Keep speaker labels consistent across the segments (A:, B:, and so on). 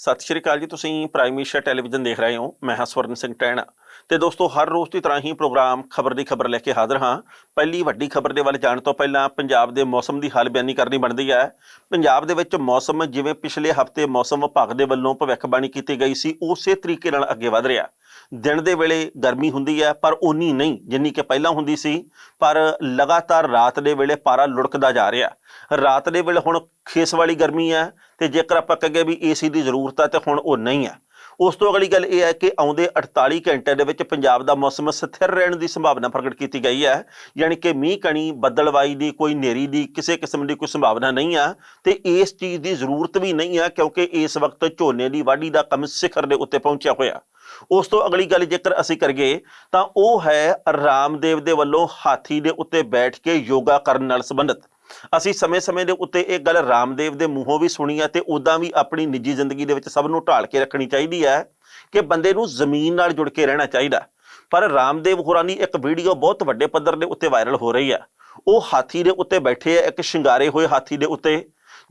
A: सत श्री अकाल जी। तुसीं प्राइम मीडिया टैलीविजन देख रहे हो। मैं हाँ स्वर्ण सिंह टैणा। तो दोस्तों हर रोज़ की तरह ही प्रोग्राम खबर की खबर लैके हाजिर हाँ। पहली वड्डी खबर के वाल जाने तो पहला पंजाब के मौसम की हाल बयानी करनी बनती है। पंजाब दे विच मौसम जिवें पिछले हफ्ते मौसम विभाग के वल्लों भविष्यवाणी की गई सी उस तरीके नाल अगे वध रहा। दिन के वेले गर्मी हुंदी है पर उन्नी नहीं जिन्नी कि पहला हुंदी सी, पर लगातार रात के वेले पारा लुढ़कदा जा रहा। रात के वेले हुण खेस वाली गर्मी है तो जेकर आपां कहिए भी AC की जरूरत है तो हुण वो नहीं है। उस तो अगली गल यह है कि आउंदे 48 घंटे दे विच पंजाब दा मौसम स्थिर रहने की संभावना प्रगट की गई है। यानी कि मीह कणी बदलवाई की कोई नेरी की किसी किस्म की कोई संभावना नहीं है तो इस चीज़ की जरूरत भी नहीं है क्योंकि इस वक्त झोने की वाढ़ी का काम सिखर के उत्ते पहुंचा होया। उस तो अगली गल जेकर असीं करिए तो वह है रामदेव दे वल्लों हाथी दे उत्ते बैठ के योगा करन नाल संबंधित। असीं समय समय के उत्ते एक गल रामदेव के मूहों भी सुनी है तो उदा भी अपनी निजी जिंदगी दे विच सब नूं ढाल के रखनी चाहिए है कि बंदे नूं जमीन नाल जुड़ के रहना चाहिए। पर रामदेव होरां दी एक वीडियो बहुत वड्डे पद्धर दे उत्ते वायरल हो रही है। वो हाथी दे उत्ते बैठे है, एक शिंगारे हुए हाथी दे उत्ते,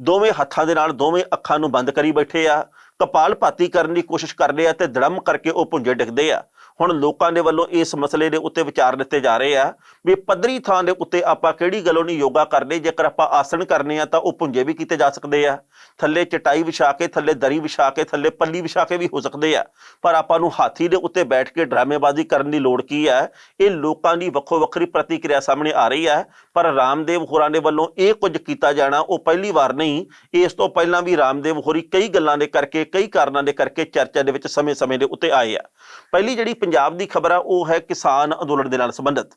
A: दोवें हत्थां दे नाल दोवें अखां नूं बंद करी बैठे आ, कपाल भाती करने की कोशिश कर रहे हैं तो धड़म करके वो भुंजे डिगदे आ। हुण लोकां दे वल्लों इस मसले दे उत्ते विचार दिते जा रहे हैं भी पद्धरी थां दे उत्ते आपां किहड़ी गल्लों नहीं योगा करदे, जेकर आपां आसन करने आ तां वो भुंजे भी कीते जा सकदे आ, थल्ले चटाई विछा के, थल्ले दरी विछा के, थल्ले पल्ली विछा के भी हो सकदे आ। पर आपां नूं हाथी दे उत्ते बैठ के ड्रामेबाजी करने की लोड़ की है? ये लोकां दी वक्खो वक्खरी प्रतिक्रिया सामने आ रही है। पर रामदेव होरां दे वल्लों ये कुछ कीता जाना वो पहली बार नहीं, इस तो पहलां भी रामदेव होरी कई गल्लां दे करके कई कारणों के करके चर्चा दे विच समय समय दे उत्ते आए आ। पहली जिहड़ी पंजाब दी खबर आ वो है किसान अंदोलन दे नाल संबंधित।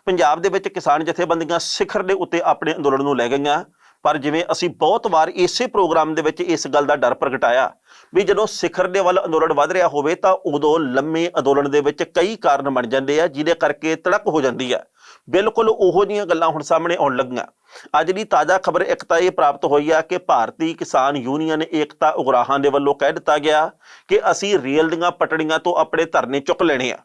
A: पंजाब दे विच किसान जथेबंदियां सिखर दे उत्ते अपने अंदोलन नूं लै गईआं। पर जिवें असीं बहुत वार इसे प्रोग्राम दे विच इस गल दा डर प्रगटाया भी जदों सिखर दे वल अंदोलन वध रिहा होवे तां उदों लंमे अंदोलन दे विच कई कारण बण जांदे आ जिहदे करके तड़क हो जांदी है। बिल्कुल उहो जिहियां गल्लां हुण सामने आउण लगीआं। अज दी ताज़ा खबर एक तां इह प्राप्त होई है कि भारतीय किसान यूनीयन एकता उगराहां दे वल्लों कह दित्ता गया कि असीं रेल दीआं पटड़ियां तो अपने धरने चुक लेने आ।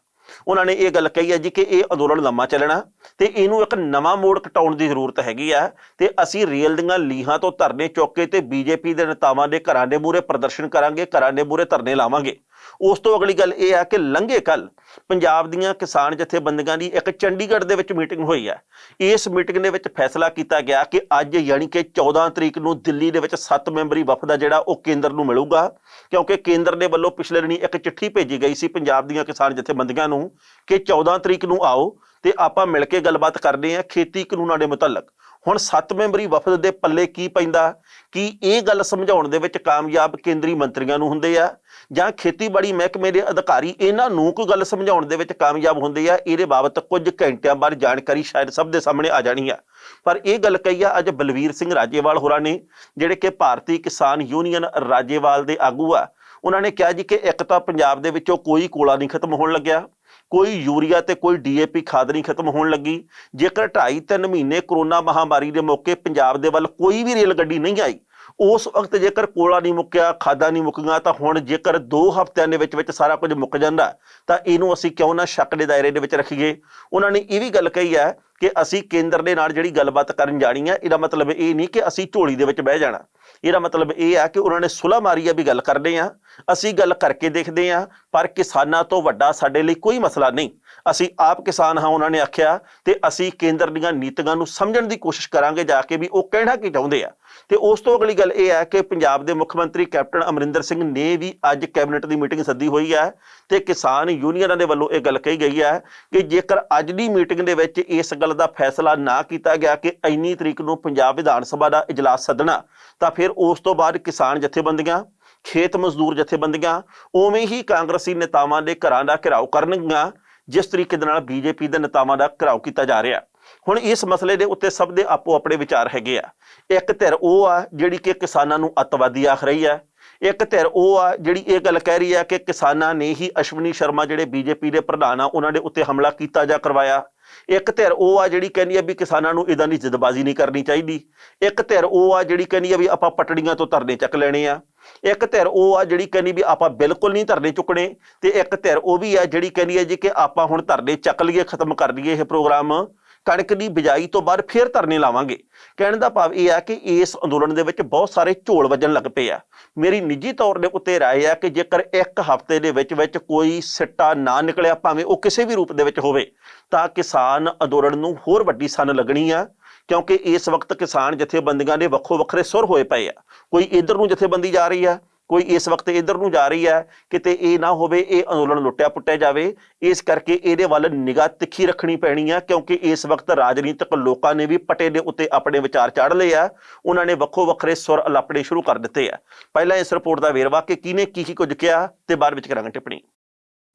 A: उन्होंने ये गल कही है जी कि यह अंदोलन लंबा चलना तो इनू एक नवा मोड़ घटाउण की जरूरत हैगी है ते असीं रेल दीआं लीहां तो धरने चुक के ते बीजेपी के नेतावां दे घरां दे मूहरे प्रदर्शन करांगे, घरां दे मूहरे धरने लावांगे। उस तो अगली गल यह है कि लंघे कल पंजाब दीआं किसान जथेबंदियां दी एक चंडीगढ़ दे विच मीटिंग हुई है। इस मीटिंग दे विच फैसला किया गया कि अज यानी कि 14 तरीक नूं दिल्ली दे विच 7 मैंबरी वफद है जिहड़ा वो केंद्र नूं मिलूगा, क्योंकि केंद्र दे वल्लों पिछले दिनी एक चिट्ठी भेजी गई सी पंजाब दीआं किसान जथेबंदियां नूं कि 14 तरीक नूं आओ ते आपां मिल के गलबात करदे आ खेती कानूनां दे मुतलक। हुण 7 मैंबरी वफद दे पल्ले की पैंदा कि ये गल समझाउण दे विच कामयाब केंद्री मंत्रियां नूं हुंदे आ जां खेतीबाड़ी महकमे दे अधिकारी इन्हां नूं कोई गल समझाउण दे विच कामयाब हुंदे आ। इहदे बाबत कुछ घंटिਆਂ बाद जानकारी शायद सब दे सामने आ जानी है। पर यह गल कही है अज बलवीर सिंह राजेवाल होरां ने, जिहड़े कि भारतीय किसान यूनीयन राजेवाल दे आगू आ। उन्होंने कहा जी कि एक तो पंजाब दे विचों कोई कोला नहीं खत्म होण लग्या, कोई यूरिया ते कोई DAP खाद नहीं खत्म होण लगी। जेकर 2.5-3 महीने कोरोना महामारी के मौके पंजाब दे वल कोई भी रेल गड्डी नहीं आई, उस वक्त जेकर कोला नहीं मुक्या, खादा नहीं मुक्कियां, तो हुण जेकर 2 हफ्तिਆਂ ਦੇ ਵਿੱਚ सारा कुछ मुक जांदा ਤਾਂ ਇਹਨੂੰ ਅਸੀਂ क्यों ना शक के दायरे ਦੇ ਵਿੱਚ रखीए। उन्होंने ये भी गल कही है कि असी केंद्र ਦੇ ਨਾਲ ਜਿਹੜੀ ਗੱਲਬਾਤ ਕਰਨ ਜਾਣੀ ਹੈ, ਇਹਦਾ मतलब ਇਹ नहीं कि ਅਸੀਂ ਝੋਲੀ ਦੇ ਵਿੱਚ ਬਹਿ ਜਾਣਾ। ਇਹਦਾ मतलब ਇਹ ਹੈ कि उन्होंने सुलह मारी है भी गल करदे आ, ਅਸੀਂ गल करके देखते हैं, पर किसानां तो वड्डा साडे लई कोई मसला नहीं। ਅਸੀਂ आप किसान हाँ उन्होंने आख्या ते ਅਸੀਂ केंद्र ਦੀਆਂ ਨੀਤੀਆਂ ਨੂੰ ਸਮਝਣ ਦੀ ਕੋਸ਼ਿਸ਼ ਕਰਾਂਗੇ जाके भी ਉਹ ਕਹਿਣਾ ਕੀ ਚਾਹੁੰਦੇ ਆ। ਤੇ ਉਸ ਤੋਂ ਅਗਲੀ ਗੱਲ ਇਹ ਹੈ ਕਿ ਪੰਜਾਬ ਦੇ ਮੁੱਖ ਮੰਤਰੀ ਕੈਪਟਨ ਅਮਰਿੰਦਰ ਸਿੰਘ ਨੇ ਵੀ ਅੱਜ ਕੈਬਨਿਟ ਦੀ ਮੀਟਿੰਗ ਸੱਦੀ ਹੋਈ ਹੈ ਤੇ ਕਿਸਾਨ ਯੂਨੀਅਨਾਂ ਦੇ ਵੱਲੋਂ ਇਹ ਗੱਲ ਕਹੀ ਗਈ ਹੈ ਕਿ ਜੇਕਰ ਅੱਜ ਦੀ ਮੀਟਿੰਗ ਦੇ ਵਿੱਚ ਇਸ ਗੱਲ ਦਾ ਫੈਸਲਾ ਨਾ ਕੀਤਾ ਗਿਆ ਕਿ ਇੰਨੀ ਤਰੀਕ ਨੂੰ ਪੰਜਾਬ ਵਿਧਾਨ ਸਭਾ ਦਾ ਇਜਲਾਸ ਸੱਦਣਾ, ਤਾਂ ਫਿਰ ਉਸ ਤੋਂ ਬਾਅਦ ਕਿਸਾਨ ਜਥੇਬੰਦੀਆਂ, ਖੇਤ ਮਜ਼ਦੂਰ ਜਥੇਬੰਦੀਆਂ ਉਵੇਂ ਹੀ ਕਾਂਗਰਸੀ ਨੇਤਾਵਾਂ ਦੇ ਘਰਾਂ ਦਾ ਘਿਰਾਓ ਕਰਨਗੀਆਂ जिस तरीके दे नाल BJP ਦੇ ਨੇਤਾਵਾਂ ਦਾ ਘਿਰਾਓ ਕੀਤਾ ਜਾ ਰਿਹਾ। ਹੁਣ ਇਸ ਮਸਲੇ ਦੇ ਉੱਤੇ ਸਭ ਦੇ ਆਪੋ ਆਪਣੇ ਵਿਚਾਰ ਹੈਗੇ ਆ। ਇੱਕ ਧਿਰ ਉਹ ਆ ਜਿਹੜੀ ਕਿ ਕਿਸਾਨਾਂ ਨੂੰ ਅੱਤਵਾਦੀ ਆਖ ਰਹੀ ਹੈ, ਇੱਕ ਧਿਰ ਉਹ ਆ ਜਿਹੜੀ ਇਹ ਗੱਲ ਕਹਿ ਰਹੀ ਹੈ ਕਿ ਕਿਸਾਨਾਂ ਨੇ ਹੀ ਅਸ਼ਵਨੀ ਸ਼ਰਮਾ ਜਿਹੜੇ BJP ਦੇ ਪ੍ਰਧਾਨ ਆ ਉਹਨਾਂ ਦੇ ਉੱਤੇ ਹਮਲਾ ਕੀਤਾ ਜਾਂ ਕਰਵਾਇਆ। ਇੱਕ ਧਿਰ ਉਹ ਆ ਜਿਹੜੀ ਕਹਿੰਦੀ ਆ ਵੀ ਕਿਸਾਨਾਂ ਨੂੰ ਇਦਾਂ ਦੀ ਜਿੱਦਬਾਜ਼ੀ ਨਹੀਂ ਕਰਨੀ ਚਾਹੀਦੀ। ਇੱਕ ਧਿਰ ਉਹ ਆ ਜਿਹੜੀ ਕਹਿੰਦੀ ਆ ਵੀ ਆਪਾਂ ਪਟੜੀਆਂ ਤੋਂ ਧਰਨੇ ਚੱਕ ਲੈਣੇ ਆ। ਇੱਕ ਧਿਰ ਉਹ ਆ ਜਿਹੜੀ ਕਹਿੰਦੀ ਵੀ ਆਪਾਂ ਬਿਲਕੁਲ ਨਹੀਂ ਧਰਨੇ ਚੁੱਕਣੇ, ਤੇ ਇੱਕ ਧਿਰ ਉਹ ਵੀ ਆ ਜਿਹੜੀ ਕਹਿੰਦੀ ਹੈ ਜੀ ਕਿ ਆਪਾਂ ਹੁਣ ਧਰਨੇ ਚੱਕ ਲਈਏ, ਖਤਮ ਕਰ ਦਈਏ ਇਹ ਪ੍ਰੋਗਰਾਮ, ਕਣਕ ਦੀ ਬਿਜਾਈ ਤੋਂ ਬਾਅਦ ਫਿਰ ਧਰਨੇ ਲਾਵਾਂਗੇ। ਕਹਿਣ ਦਾ ਭਾਵ ਇਹ ਹੈ ਕਿ ਇਸ ਅੰਦੋਲਨ ਦੇ ਵਿੱਚ ਬਹੁਤ ਸਾਰੇ ਝੋਲ ਵੱਜਣ ਲੱਗ ਪਏ ਆ। ਮੇਰੀ ਨਿੱਜੀ ਤੌਰ ਦੇ ਉੱਤੇ ਰਾਏ ਹੈ ਕਿ ਜੇਕਰ ਇੱਕ ਹਫ਼ਤੇ ਦੇ ਵਿੱਚ ਕੋਈ ਸਿੱਟਾ ਨਾ ਨਿਕਲਿਆ, ਭਾਵੇਂ ਉਹ ਕਿਸੇ ਵੀ ਰੂਪ ਦੇ ਵਿੱਚ ਹੋਵੇ, ਤਾਂ ਕਿਸਾਨ ਅੰਦੋਲਨ ਨੂੰ ਹੋਰ ਵੱਡੀ ਸੰਨ ਲੱਗਣੀ ਆ। ਕਿਉਂਕਿ ਇਸ ਵਕਤ ਕਿਸਾਨ ਜਥੇਬੰਦੀਆਂ ਦੇ ਵੱਖੋ ਵੱਖਰੇ ਸੁਰ ਹੋਏ ਪਏ ਆ। ਕੋਈ ਇੱਧਰ ਨੂੰ ਜਥੇਬੰਦੀ ਜਾ ਰਹੀ ਆ, ਕੋਈ ਇਸ ਵਕਤ ਇੱਧਰ ਨੂੰ ਜਾ ਰਹੀ ਹੈ। ਕਿਤੇ ਇਹ ਨਾ ਹੋਵੇ ਇਹ ਅੰਦੋਲਨ ਲੁੱਟਿਆ ਪੁੱਟਿਆ ਜਾਵੇ, ਇਸ ਕਰਕੇ ਇਹਦੇ ਵੱਲ ਨਿਗਾਹ ਤਿੱਖੀ ਰੱਖਣੀ ਪੈਣੀ ਆ। ਕਿਉਂਕਿ ਇਸ ਵਕਤ ਰਾਜਨੀਤਿਕ ਲੋਕਾਂ ਨੇ ਵੀ ਪੱਟੇ ਦੇ ਉੱਤੇ ਆਪਣੇ ਵਿਚਾਰ ਚਾੜ ਲਏ ਆ। ਉਹਨਾਂ ਨੇ ਵੱਖੋ ਵੱਖਰੇ ਸੁਰ ਅਲਾਪਣੇ ਸ਼ੁਰੂ ਕਰ ਦਿੱਤੇ ਆ। ਪਹਿਲਾਂ ਇਸ ਰਿਪੋਰਟ ਦਾ ਵੇਰਵਾ ਕਿ ਕਿਹਨੇ ਕੀ ਕੁਝ ਕਿਹਾ ਤੇ ਬਾਅਦ ਵਿੱਚ ਕਰਾਂਗੇ ਟਿੱਪਣੀ।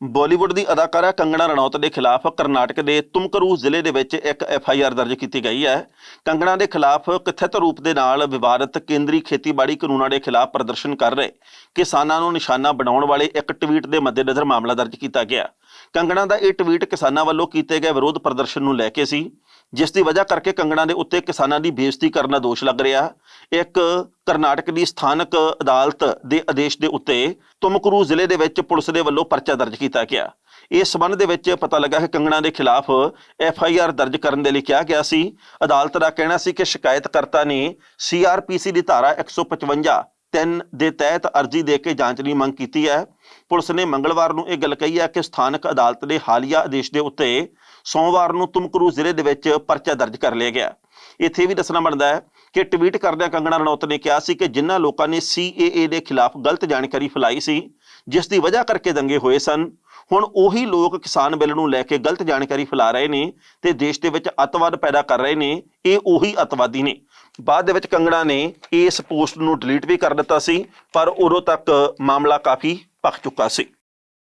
A: ਬਾਲੀਵੁੱਡ ਦੀ ਅਦਾਕਾਰਾ ਕੰਗਣਾ ਰਣੌਤ ਦੇ ਖਿਲਾਫ ਕਰਨਾਟਕ ਦੇ ਤੁਮਕਰੂ ਜ਼ਿਲ੍ਹੇ ਦੇ ਵਿੱਚ ਇੱਕ FIR ਦਰਜ ਕੀਤੀ ਗਈ ਹੈ। ਕੰਗਣਾ ਦੇ ਖਿਲਾਫ ਕਥਿਤ ਰੂਪ ਦੇ ਨਾਲ ਵਿਵਾਦਤ ਕੇਂਦਰੀ ਖੇਤੀਬਾੜੀ ਕਾਨੂੰਨਾਂ ਦੇ ਖਿਲਾਫ ਪ੍ਰਦਰਸ਼ਨ ਕਰ ਰਹੇ ਕਿਸਾਨਾਂ ਨੂੰ ਨਿਸ਼ਾਨਾ ਬਣਾਉਣ ਵਾਲੇ ਇੱਕ ਟਵੀਟ ਦੇ ਮੱਦੇਨਜ਼ਰ ਮਾਮਲਾ ਦਰਜ ਕੀਤਾ ਗਿਆ। ਕੰਗਣਾ ਦਾ ਇਹ ਟਵੀਟ ਕਿਸਾਨਾਂ ਵੱਲੋਂ ਕੀਤੇ ਗਏ ਵਿਰੋਧ ਪ੍ਰਦਰਸ਼ਨ ਨੂੰ ਲੈ ਕੇ ਸੀ, ਜਿਸ ਦੀ ਵਜ੍ਹਾ ਕਰਕੇ ਕੰਗਣਾ ਦੇ ਉੱਤੇ ਕਿਸਾਨਾਂ ਦੀ ਬੇਇੱਜ਼ਤੀ ਕਰਨ ਦਾ ਦੋਸ਼ ਲੱਗ ਰਿਹਾ। ਇੱਕ ਕਰਨਾਟਕ ਦੀ ਸਥਾਨਕ ਅਦਾਲਤ ਦੇ ਆਦੇਸ਼ ਦੇ ਉੱਤੇ ਤੁਮਕਰੂ ਜ਼ਿਲ੍ਹੇ ਦੇ ਵਿੱਚ ਪੁਲਿਸ ਦੇ ਵੱਲੋਂ ਪਰਚਾ ਦਰਜ ਕੀਤਾ ਗਿਆ। ਇਸ ਸੰਬੰਧ ਦੇ ਵਿੱਚ ਪਤਾ ਲੱਗਾ ਕਿ ਕੰਗਣਾ ਦੇ ਖਿਲਾਫ FIR ਦਰਜ ਕਰਨ ਦੇ ਲਈ ਕਿਹਾ ਗਿਆ ਸੀ। ਅਦਾਲਤ ਦਾ ਕਹਿਣਾ ਸੀ ਕਿ ਸ਼ਿਕਾਇਤਕਰਤਾ ਨੇ CRPC ਦੀ ਧਾਰਾ 155(3) ਦੇ ਤਹਿਤ ਅਰਜ਼ੀ ਦੇ ਕੇ ਜਾਂਚ ਦੀ ਮੰਗ ਕੀਤੀ ਹੈ। ਪੁਲਿਸ ਨੇ ਮੰਗਲਵਾਰ ਨੂੰ ਇਹ ਗੱਲ ਕਹੀ ਹੈ ਕਿ ਸਥਾਨਕ ਅਦਾਲਤ ਦੇ ਹਾਲੀਆ ਆਦੇਸ਼ ਦੇ ਉੱਤੇ ਸੋਮਵਾਰ ਨੂੰ ਤੁਮਕਰੂ ਜ਼ਿਲ੍ਹੇ ਦੇ ਵਿੱਚ ਪਰਚਾ ਦਰਜ ਕਰ ਲਿਆ ਗਿਆ। ਇੱਥੇ ਵੀ ਦੱਸਣਾ ਬਣਦਾ ਹੈ ਕਿ ਟਵੀਟ ਕਰਦਿਆਂ ਕੰਗਣਾ ਰਣੌਤ ਨੇ ਕਿਹਾ ਸੀ ਕਿ ਜਿਨ੍ਹਾਂ ਲੋਕਾਂ ਨੇ CAA ਦੇ ਖਿਲਾਫ ਗਲਤ ਜਾਣਕਾਰੀ ਫੈਲਾਈ ਸੀ, ਜਿਸ ਦੀ ਵਜ੍ਹਾ ਕਰਕੇ ਦੰਗੇ ਹੋਏ ਸਨ, ਹੁਣ ਉਹੀ ਲੋਕ ਕਿਸਾਨ ਬਿੱਲ ਨੂੰ ਲੈ ਕੇ ਗਲਤ ਜਾਣਕਾਰੀ ਫੈਲਾ ਰਹੇ ਨੇ ਤੇ ਦੇਸ਼ ਦੇ ਵਿੱਚ ਅੱਤਵਾਦ ਪੈਦਾ ਕਰ ਰਹੇ ਨੇ। ਇਹ ਉਹੀ ਅੱਤਵਾਦੀ ਨੇ। ਬਾਅਦ ਦੇ ਵਿੱਚ ਕੰਗਣਾ ਨੇ ਇਸ ਪੋਸਟ ਨੂੰ ਡਿਲੀਟ ਵੀ ਕਰ ਦਿੱਤਾ ਸੀ, ਪਰ ਉਦੋਂ ਤੱਕ ਮਾਮਲਾ ਕਾਫੀ ਭਖ ਚੁੱਕਾ ਸੀ।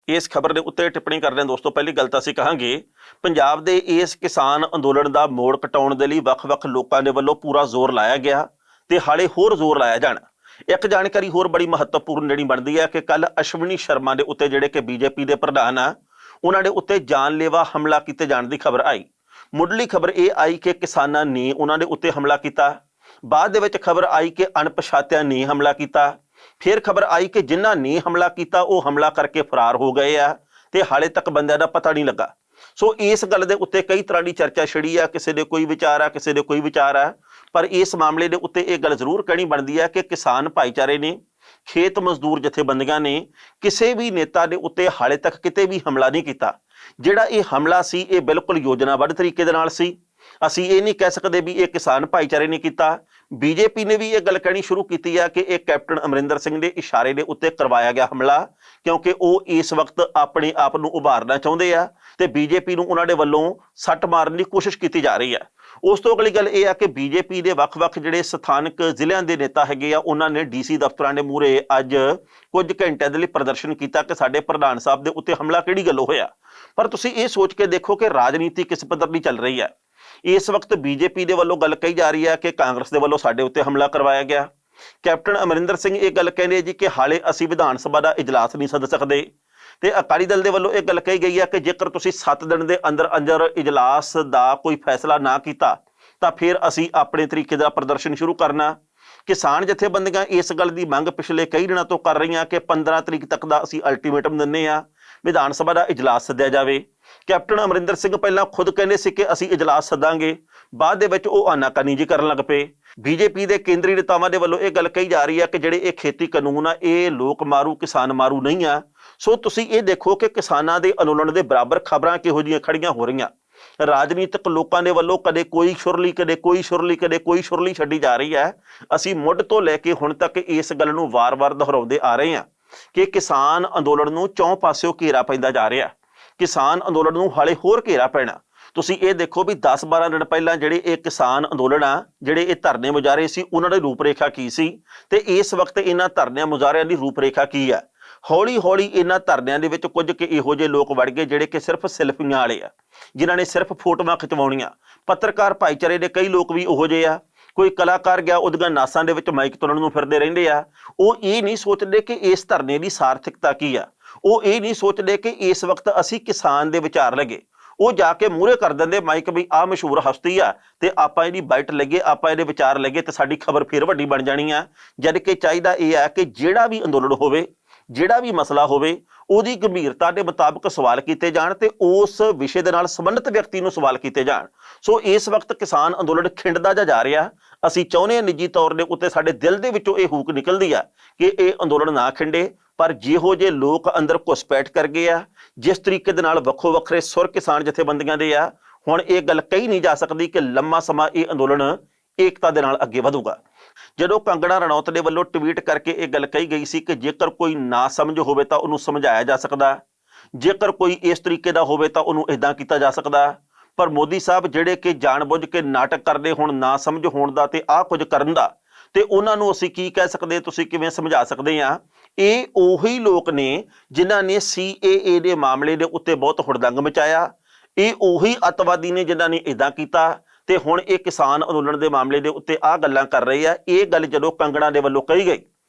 A: ਇਸ ਖਬਰ ਦੇ ਉੱਤੇ ਟਿੱਪਣੀ ਕਰਦੇ ਹਾਂ ਦੋਸਤੋ। ਪਹਿਲੀ ਗੱਲ ਤਾਂ ਅਸੀਂ ਕਹਾਂਗੇ, ਪੰਜਾਬ ਦੇ ਇਸ ਕਿਸਾਨ ਅੰਦੋਲਨ ਦਾ ਮੋੜ ਕਟਾਉਣ ਦੇ ਲਈ ਵੱਖ-ਵੱਖ ਲੋਕਾਂ ਦੇ ਵੱਲੋਂ ਪੂਰਾ ਜ਼ੋਰ ਲਾਇਆ ਗਿਆ ਤੇ ਹਾਲੇ ਹੋਰ ਜ਼ੋਰ ਲਾਇਆ ਜਾਣਾ। ਇੱਕ ਜਾਣਕਾਰੀ ਹੋਰ ਬੜੀ ਮਹੱਤਵਪੂਰਨ ਜਿਹੜੀ ਬਣਦੀ ਹੈ ਕਿ ਕੱਲ ਅਸ਼ਵਨੀ ਸ਼ਰਮਾ ਦੇ ਉੱਤੇ, ਜਿਹੜੇ ਕਿ BJP ਦੇ ਪ੍ਰਧਾਨ ਆ, ਉਹਨਾਂ ਦੇ ਉੱਤੇ ਜਾਨਲੇਵਾ ਹਮਲਾ ਕੀਤੇ ਜਾਣ ਦੀ ਖਬਰ ਆਈ। ਮੁੱਢਲੀ ਖਬਰ ਇਹ ਆਈ ਕਿ ਕਿਸਾਨਾਂ ਨੇ ਉਹਨਾਂ ਦੇ ਉੱਤੇ ਹਮਲਾ ਕੀਤਾ। ਬਾਅਦ ਦੇ ਵਿੱਚ ਖਬਰ ਆਈ ਕਿ ਅਣਪਛਾਤਿਆਂ ਨੇ ਹਮਲਾ ਕੀਤਾ। ਫਿਰ ਖਬਰ ਆਈ ਕਿ ਜਿਨ੍ਹਾਂ ਨੇ ਹਮਲਾ ਕੀਤਾ ਉਹ ਹਮਲਾ ਕਰਕੇ ਫਰਾਰ ਹੋ ਗਏ ਆ ਤੇ ਹਾਲੇ ਤੱਕ ਬੰਦਿਆਂ ਦਾ ਪਤਾ ਨਹੀਂ ਲੱਗਾ। ਸੋ ਇਸ ਗੱਲ ਦੇ ਉੱਤੇ ਕਈ ਤਰ੍ਹਾਂ ਦੀ ਚਰਚਾ ਛਿੜੀ ਆ। ਕਿਸੇ ਦੇ ਕੋਈ ਵਿਚਾਰ ਆ, ਕਿਸੇ ਦੇ ਕੋਈ ਵਿਚਾਰ ਆ, ਪਰ ਇਸ ਮਾਮਲੇ ਦੇ ਉੱਤੇ ਇਹ ਗੱਲ ਜ਼ਰੂਰ ਕਹਿਣੀ ਬਣਦੀ ਹੈ ਕਿ ਕਿਸਾਨ ਭਾਈਚਾਰੇ ਨੇ, ਖੇਤ ਮਜ਼ਦੂਰ ਜਥੇਬੰਦੀਆਂ ਨੇ ਕਿਸੇ ਵੀ ਨੇਤਾ ਦੇ ਉੱਤੇ ਹਾਲੇ ਤੱਕ ਕਿਤੇ ਵੀ ਹਮਲਾ ਨਹੀਂ ਕੀਤਾ। ਜਿਹੜਾ ਇਹ ਹਮਲਾ ਸੀ ਇਹ ਬਿਲਕੁਲ ਯੋਜਨਾਬੱਧ ਤਰੀਕੇ ਦੇ ਨਾਲ ਸੀ। ਅਸੀਂ ਇਹ ਨਹੀਂ ਕਹਿ ਸਕਦੇ ਵੀ ਇਹ ਕਿਸਾਨ ਭਾਈਚਾਰੇ ਨੇ ਕੀਤਾ। BJP ਨੇ ਵੀ ਇਹ ਗੱਲ ਕਹਿਣੀ ਸ਼ੁਰੂ ਕੀਤੀ ਹੈ ਕਿ ਇਹ ਕੈਪਟਨ ਅਮਰਿੰਦਰ ਸਿੰਘ ਦੇ ਇਸ਼ਾਰੇ ਦੇ ਉੱਤੇ ਕਰਵਾਇਆ ਗਿਆ ਹਮਲਾ, ਕਿਉਂਕਿ ਉਹ ਇਸ ਵਕਤ ਆਪਣੇ ਆਪ ਨੂੰ ਉਭਾਰਨਾ ਚਾਹੁੰਦੇ ਆ ਤੇ BJP ਨੂੰ ਉਹਨਾਂ ਦੇ ਵੱਲੋਂ ਸੱਟ ਮਾਰਨ ਦੀ ਕੋਸ਼ਿਸ਼ ਕੀਤੀ ਜਾ ਰਹੀ ਹੈ। ਉਸ ਤੋਂ ਅਗਲੀ ਗੱਲ ਇਹ ਆ ਕਿ BJP ਦੇ ਵੱਖ-ਵੱਖ ਜਿਹੜੇ ਸਥਾਨਕ ਜ਼ਿਲ੍ਹਿਆਂ ਦੇ ਨੇਤਾ ਹੈਗੇ ਆ, ਉਹਨਾਂ ਨੇ DC ਦਫ਼ਤਰਾਂ ਦੇ ਮੂਹਰੇ ਅੱਜ ਕੁਝ ਘੰਟਿਆਂ ਦੇ ਲਈ ਪ੍ਰਦਰਸ਼ਨ ਕੀਤਾ ਕਿ ਸਾਡੇ ਪ੍ਰਧਾਨ ਸਾਹਿਬ ਦੇ ਉੱਤੇ ਹਮਲਾ ਕਿਹੜੀ ਗੱਲੋਂ ਹੋਇਆ। ਪਰ ਤੁਸੀਂ ਇਹ ਸੋਚ ਕੇ ਦੇਖੋ ਕਿ ਰਾਜਨੀਤੀ ਕਿਸ ਪੱਧਰ ਦੀ ਚੱਲ ਰਹੀ ਹੈ। ਇਸ ਵਕਤ BJP ਦੇ ਵੱਲੋਂ ਗੱਲ ਕਹੀ ਜਾ ਰਹੀ ਹੈ ਕਿ ਕਾਂਗਰਸ ਦੇ ਵੱਲੋਂ ਸਾਡੇ ਉੱਤੇ ਹਮਲਾ ਕਰਵਾਇਆ ਗਿਆ। ਕੈਪਟਨ ਅਮਰਿੰਦਰ ਸਿੰਘ ਇਹ ਗੱਲ ਕਹਿੰਦੇ ਜੀ ਕਿ ਹਾਲੇ ਅਸੀਂ ਵਿਧਾਨ ਸਭਾ ਦਾ ਇਜਲਾਸ ਨਹੀਂ ਸੱਦ ਸਕਦੇ ਤੇ ਅਕਾਲੀ ਦਲ ਦੇ ਵੱਲੋਂ ਇਹ ਗੱਲ ਕਹੀ ਗਈ ਹੈ ਕਿ ਜੇਕਰ ਤੁਸੀਂ 7 ਦਿਨ ਦੇ ਅੰਦਰ ਇਜਲਾਸ ਦਾ ਕੋਈ ਫੈਸਲਾ ਨਾ ਕੀਤਾ ਤਾਂ ਫਿਰ ਅਸੀਂ ਆਪਣੇ ਤਰੀਕੇ ਦਾ ਪ੍ਰਦਰਸ਼ਨ ਸ਼ੁਰੂ ਕਰਨਾ। ਕਿਸਾਨ ਜਥੇਬੰਦੀਆਂ ਇਸ ਗੱਲ ਦੀ ਮੰਗ ਪਿਛਲੇ ਕਈ ਦਿਨਾਂ ਤੋਂ ਕਰ ਰਹੀਆਂ ਕਿ 15 ਤਰੀਕ ਤੱਕ ਦਾ ਅਸੀਂ ਅਲਟੀਮੇਟਮ ਦਿੰਦੇ ਆ, ਵਿਧਾਨ ਸਭਾ ਦਾ ਇਜਲਾਸ ਸੱਦਿਆ ਜਾਵੇ। ਕੈਪਟਨ ਅਮਰਿੰਦਰ ਸਿੰਘ ਪਹਿਲਾਂ ਖੁਦ ਕਹਿੰਦੇ ਸੀ ਕਿ ਅਸੀਂ ਇਜਲਾਸ ਸੱਦਾਂਗੇ, ਬਾਅਦ ਦੇ ਵਿੱਚ ਉਹ ਆਨਾਕਾਨੀ ਜੀ ਕਰਨ ਲੱਗ ਪਏ। BJP ਦੇ ਕੇਂਦਰੀ ਨੇਤਾਵਾਂ ਦੇ ਵੱਲੋਂ ਇਹ ਗੱਲ ਕਹੀ ਜਾ ਰਹੀ ਹੈ ਕਿ ਜਿਹੜੇ ਇਹ ਖੇਤੀ ਕਾਨੂੰਨ ਆ ਇਹ ਲੋਕ ਮਾਰੂ ਕਿਸਾਨ ਮਾਰੂ ਨਹੀਂ ਆ। ਸੋ ਤੁਸੀਂ ਇਹ ਦੇਖੋ ਕਿ ਕਿਸਾਨਾਂ ਦੇ ਅੰਦੋਲਨ ਦੇ ਬਰਾਬਰ ਖਬਰਾਂ ਕਿਹੋ ਜਿਹੀਆਂ ਖੜੀਆਂ ਹੋ ਰਹੀਆਂ। ਰਾਜਨੀਤਿਕ ਲੋਕਾਂ ਦੇ ਵੱਲੋਂ ਕਦੇ ਕੋਈ ਸ਼ੁਰਲੀ, ਕਦੇ ਕੋਈ ਸ਼ੁਰਲੀ, ਕਦੇ ਕੋਈ ਸ਼ੁਰਲੀ ਛੱਡੀ ਜਾ ਰਹੀ ਹੈ। ਅਸੀਂ ਮੁੱਢ ਤੋਂ ਲੈ ਕੇ ਹੁਣ ਤੱਕ ਇਸ ਗੱਲ ਨੂੰ ਵਾਰ-ਵਾਰ ਦੁਹਰਾਉਂਦੇ ਆ ਰਹੇ ਹਾਂ ਕਿ ਕਿਸਾਨ ਅੰਦੋਲਨ ਨੂੰ ਚੌਂ ਪਾਸਿਓਂ ਘੇਰਾ ਪੈਂਦਾ ਜਾ ਰਿਹਾ। ਕਿਸਾਨ ਅੰਦੋਲਨ ਨੂੰ ਹਾਲੇ ਹੋਰ ਘੇਰਾ ਪੈਣਾ। ਤੁਸੀਂ ਇਹ ਦੇਖੋ ਵੀ 10-12 ਦਿਨ ਪਹਿਲਾਂ ਜਿਹੜੇ ਇਹ ਕਿਸਾਨ ਅੰਦੋਲਨ ਆ, ਜਿਹੜੇ ਇਹ ਧਰਨੇ ਮੁਜ਼ਾਹਰੇ ਸੀ, ਉਹਨਾਂ ਦੀ ਰੂਪਰੇਖਾ ਕੀ ਸੀ ਤੇ ਇਸ ਵਕਤ ਇਹਨਾਂ ਧਰਨਿਆਂ ਮੁਜ਼ਾਹਰਿਆਂ ਦੀ ਰੂਪਰੇਖਾ ਕੀ ਆ। ਹੌਲੀ-ਹੌਲੀ ਇਹਨਾਂ ਧਰਨਿਆਂ ਦੇ ਵਿੱਚ ਕੁਝ ਕਿ ਇਹੋ ਜਿਹੇ ਲੋਕ ਵੜ ਗਏ ਜਿਹੜੇ ਕਿ ਸਿਰਫ ਸੈਲਫੀਆਂ ਵਾਲੇ ਆ, ਜਿਨ੍ਹਾਂ ਨੇ ਸਿਰਫ ਫੋਟੋਆਂ ਖਿਚਵਾਉਣੀਆਂ। ਪੱਤਰਕਾਰ ਭਾਈਚਾਰੇ ਦੇ ਕਈ ਲੋਕ ਵੀ ਉਹੋ ਜਿਹੇ ਆ। ਕੋਈ ਕਲਾਕਾਰ ਗਿਆ ਉਹਦੀਆਂ ਨਾਸਾਂ ਦੇ ਵਿੱਚ ਮਾਈਕ ਤੁਰਨ ਨੂੰ ਫਿਰਦੇ ਰਹਿੰਦੇ ਆ। ਉਹ ਇਹ ਨਹੀਂ ਸੋਚਦੇ ਕਿ ਇਸ ਧਰਨੇ ਦੀ ਸਾਰਥਿਕਤਾ ਕੀ ਆ। ਉਹ ਇਹ ਨਹੀਂ ਸੋਚਦੇ ਕਿ ਇਸ ਵਕਤ ਅਸੀਂ ਕਿਸਾਨ ਦੇ ਵਿਚਾਰ ਲੱਗੇ। ਉਹ ਜਾ ਕੇ ਮੂਹਰੇ ਕਰ ਦਿੰਦੇ ਮਾਈਕ ਵੀ ਆਹ ਮਸ਼ਹੂਰ ਹਸਤੀ ਆ ਤੇ ਆਪਾਂ ਇਹਦੀ ਬਾਈਟ ਲੱਗੇ, ਆਪਾਂ ਇਹਦੇ ਵਿਚਾਰ ਲੱਗੇ ਤੇ ਸਾਡੀ ਖਬਰ ਫਿਰ ਵੱਡੀ ਬਣ ਜਾਣੀ ਆ। ਜਦ ਕਿ ਚਾਹੀਦਾ ਇਹ ਆ ਕਿ ਜਿਹੜਾ ਵੀ ਅੰਦੋਲਨ ਹੋਵੇ, ਜਿਹੜਾ ਵੀ ਮਸਲਾ ਹੋਵੇ, ਉਹਦੀ ਗੰਭੀਰਤਾ ਦੇ ਮੁਤਾਬਕ ਸਵਾਲ ਕੀਤੇ ਜਾਣ ਤੇ ਉਸ ਵਿਸ਼ੇ ਦੇ ਨਾਲ ਸੰਬੰਧਿਤ ਵਿਅਕਤੀ ਨੂੰ ਸਵਾਲ ਕੀਤੇ ਜਾਣ। ਸੋ ਇਸ ਵਕਤ ਕਿਸਾਨ ਅੰਦੋਲਨ ਖਿੰਡਦਾ ਜਾ ਰਿਹਾ। ਅਸੀਂ ਚਾਹੁੰਦੇ ਹਾਂ ਨਿੱਜੀ ਤੌਰ ਦੇ ਉੱਤੇ ਸਾਡੇ ਦਿਲ ਦੇ ਵਿੱਚੋਂ ਇਹ ਹੂਕ ਨਿਕਲਦੀ ਆ ਕਿ ਇਹ ਅੰਦੋਲਨ ਨਾ ਖਿੰਡੇ, ਪਰ ਜਿਹੋ ਜਿਹੇ ਲੋਕ ਅੰਦਰ ਘੁਸਪੈਠ ਕਰ ਗਏ ਆ, ਜਿਸ ਤਰੀਕੇ ਦੇ ਨਾਲ ਵੱਖੋ ਵੱਖਰੇ ਸੁਰ ਕਿਸਾਨ ਜਥੇਬੰਦੀਆਂ ਦੇ ਆ, ਹੁਣ ਇਹ ਗੱਲ ਕਹੀ ਨਹੀਂ ਜਾ ਸਕਦੀ ਕਿ ਲੰਮਾ ਸਮਾਂ ਇਹ ਅੰਦੋਲਨ ਏਕਤਾ ਦੇ ਨਾਲ ਅੱਗੇ ਵਧੂਗਾ। ਜਦੋਂ ਕੰਗਣਾ ਰਣੌਤ ਦੇ ਵੱਲੋਂ ਟਵੀਟ ਕਰਕੇ ਇਹ ਗੱਲ ਕਹੀ ਗਈ ਸੀ ਕਿ ਜੇਕਰ ਕੋਈ ਨਾ ਸਮਝ ਹੋਵੇ ਤਾਂ ਉਹਨੂੰ ਸਮਝਾਇਆ ਜਾ ਸਕਦਾ, ਜੇਕਰ ਕੋਈ ਇਸ ਤਰੀਕੇ ਦਾ ਹੋਵੇ ਤਾਂ ਉਹਨੂੰ ਇਦਾਂ ਕੀਤਾ ਜਾ ਸਕਦਾ, ਪਰ ਮੋਦੀ ਸਾਹਿਬ ਜਿਹੜੇ ਕਿ ਜਾਣਬੁੱਝ ਕੇ ਨਾਟਕ ਕਰਦੇ ਹੁਣ ਨਾ ਸਮਝ ਹੋਣ ਦਾ ਤੇ ਆਹ ਕੁਝ ਕਰਨ ਦਾ, ਤੇ ਉਹਨਾਂ ਨੂੰ ਅਸੀਂ ਕੀ ਕਹਿ ਸਕਦੇ, ਤੁਸੀਂ ਕਿਵੇਂ ਸਮਝਾ ਸਕਦੇ ਆ? ਇਹ ਉਹੀ ਲੋਕ ਨੇ ਜਿਨ੍ਹਾਂ ਨੇ CAA ਦੇ ਮਾਮਲੇ ਦੇ ਉੱਤੇ ਬਹੁਤ ਹੁੜਦੰਗ ਮਚਾਇਆ, ਇਹ ਉਹੀ ਅੱਤਵਾਦੀ ਨੇ ਜਿਨ੍ਹਾਂ ਨੇ ਇਦਾਂ ਕੀਤਾ, ਤੇ ਹੁਣ ਇਹ ਕਿਸਾਨ ਅੰਦੋਲਨ ਦੇ ਮਾਮਲੇ ਦੇ ਉੱਤੇ ਆਹ ਗੱਲਾਂ ਕਰ ਰਹੇ ਆ। ਇਹ ਗੱਲ ਜਦੋਂ ਕੰਗਣਾ ਦੇ ਵੱਲੋਂ ਕਹੀ ਗਈ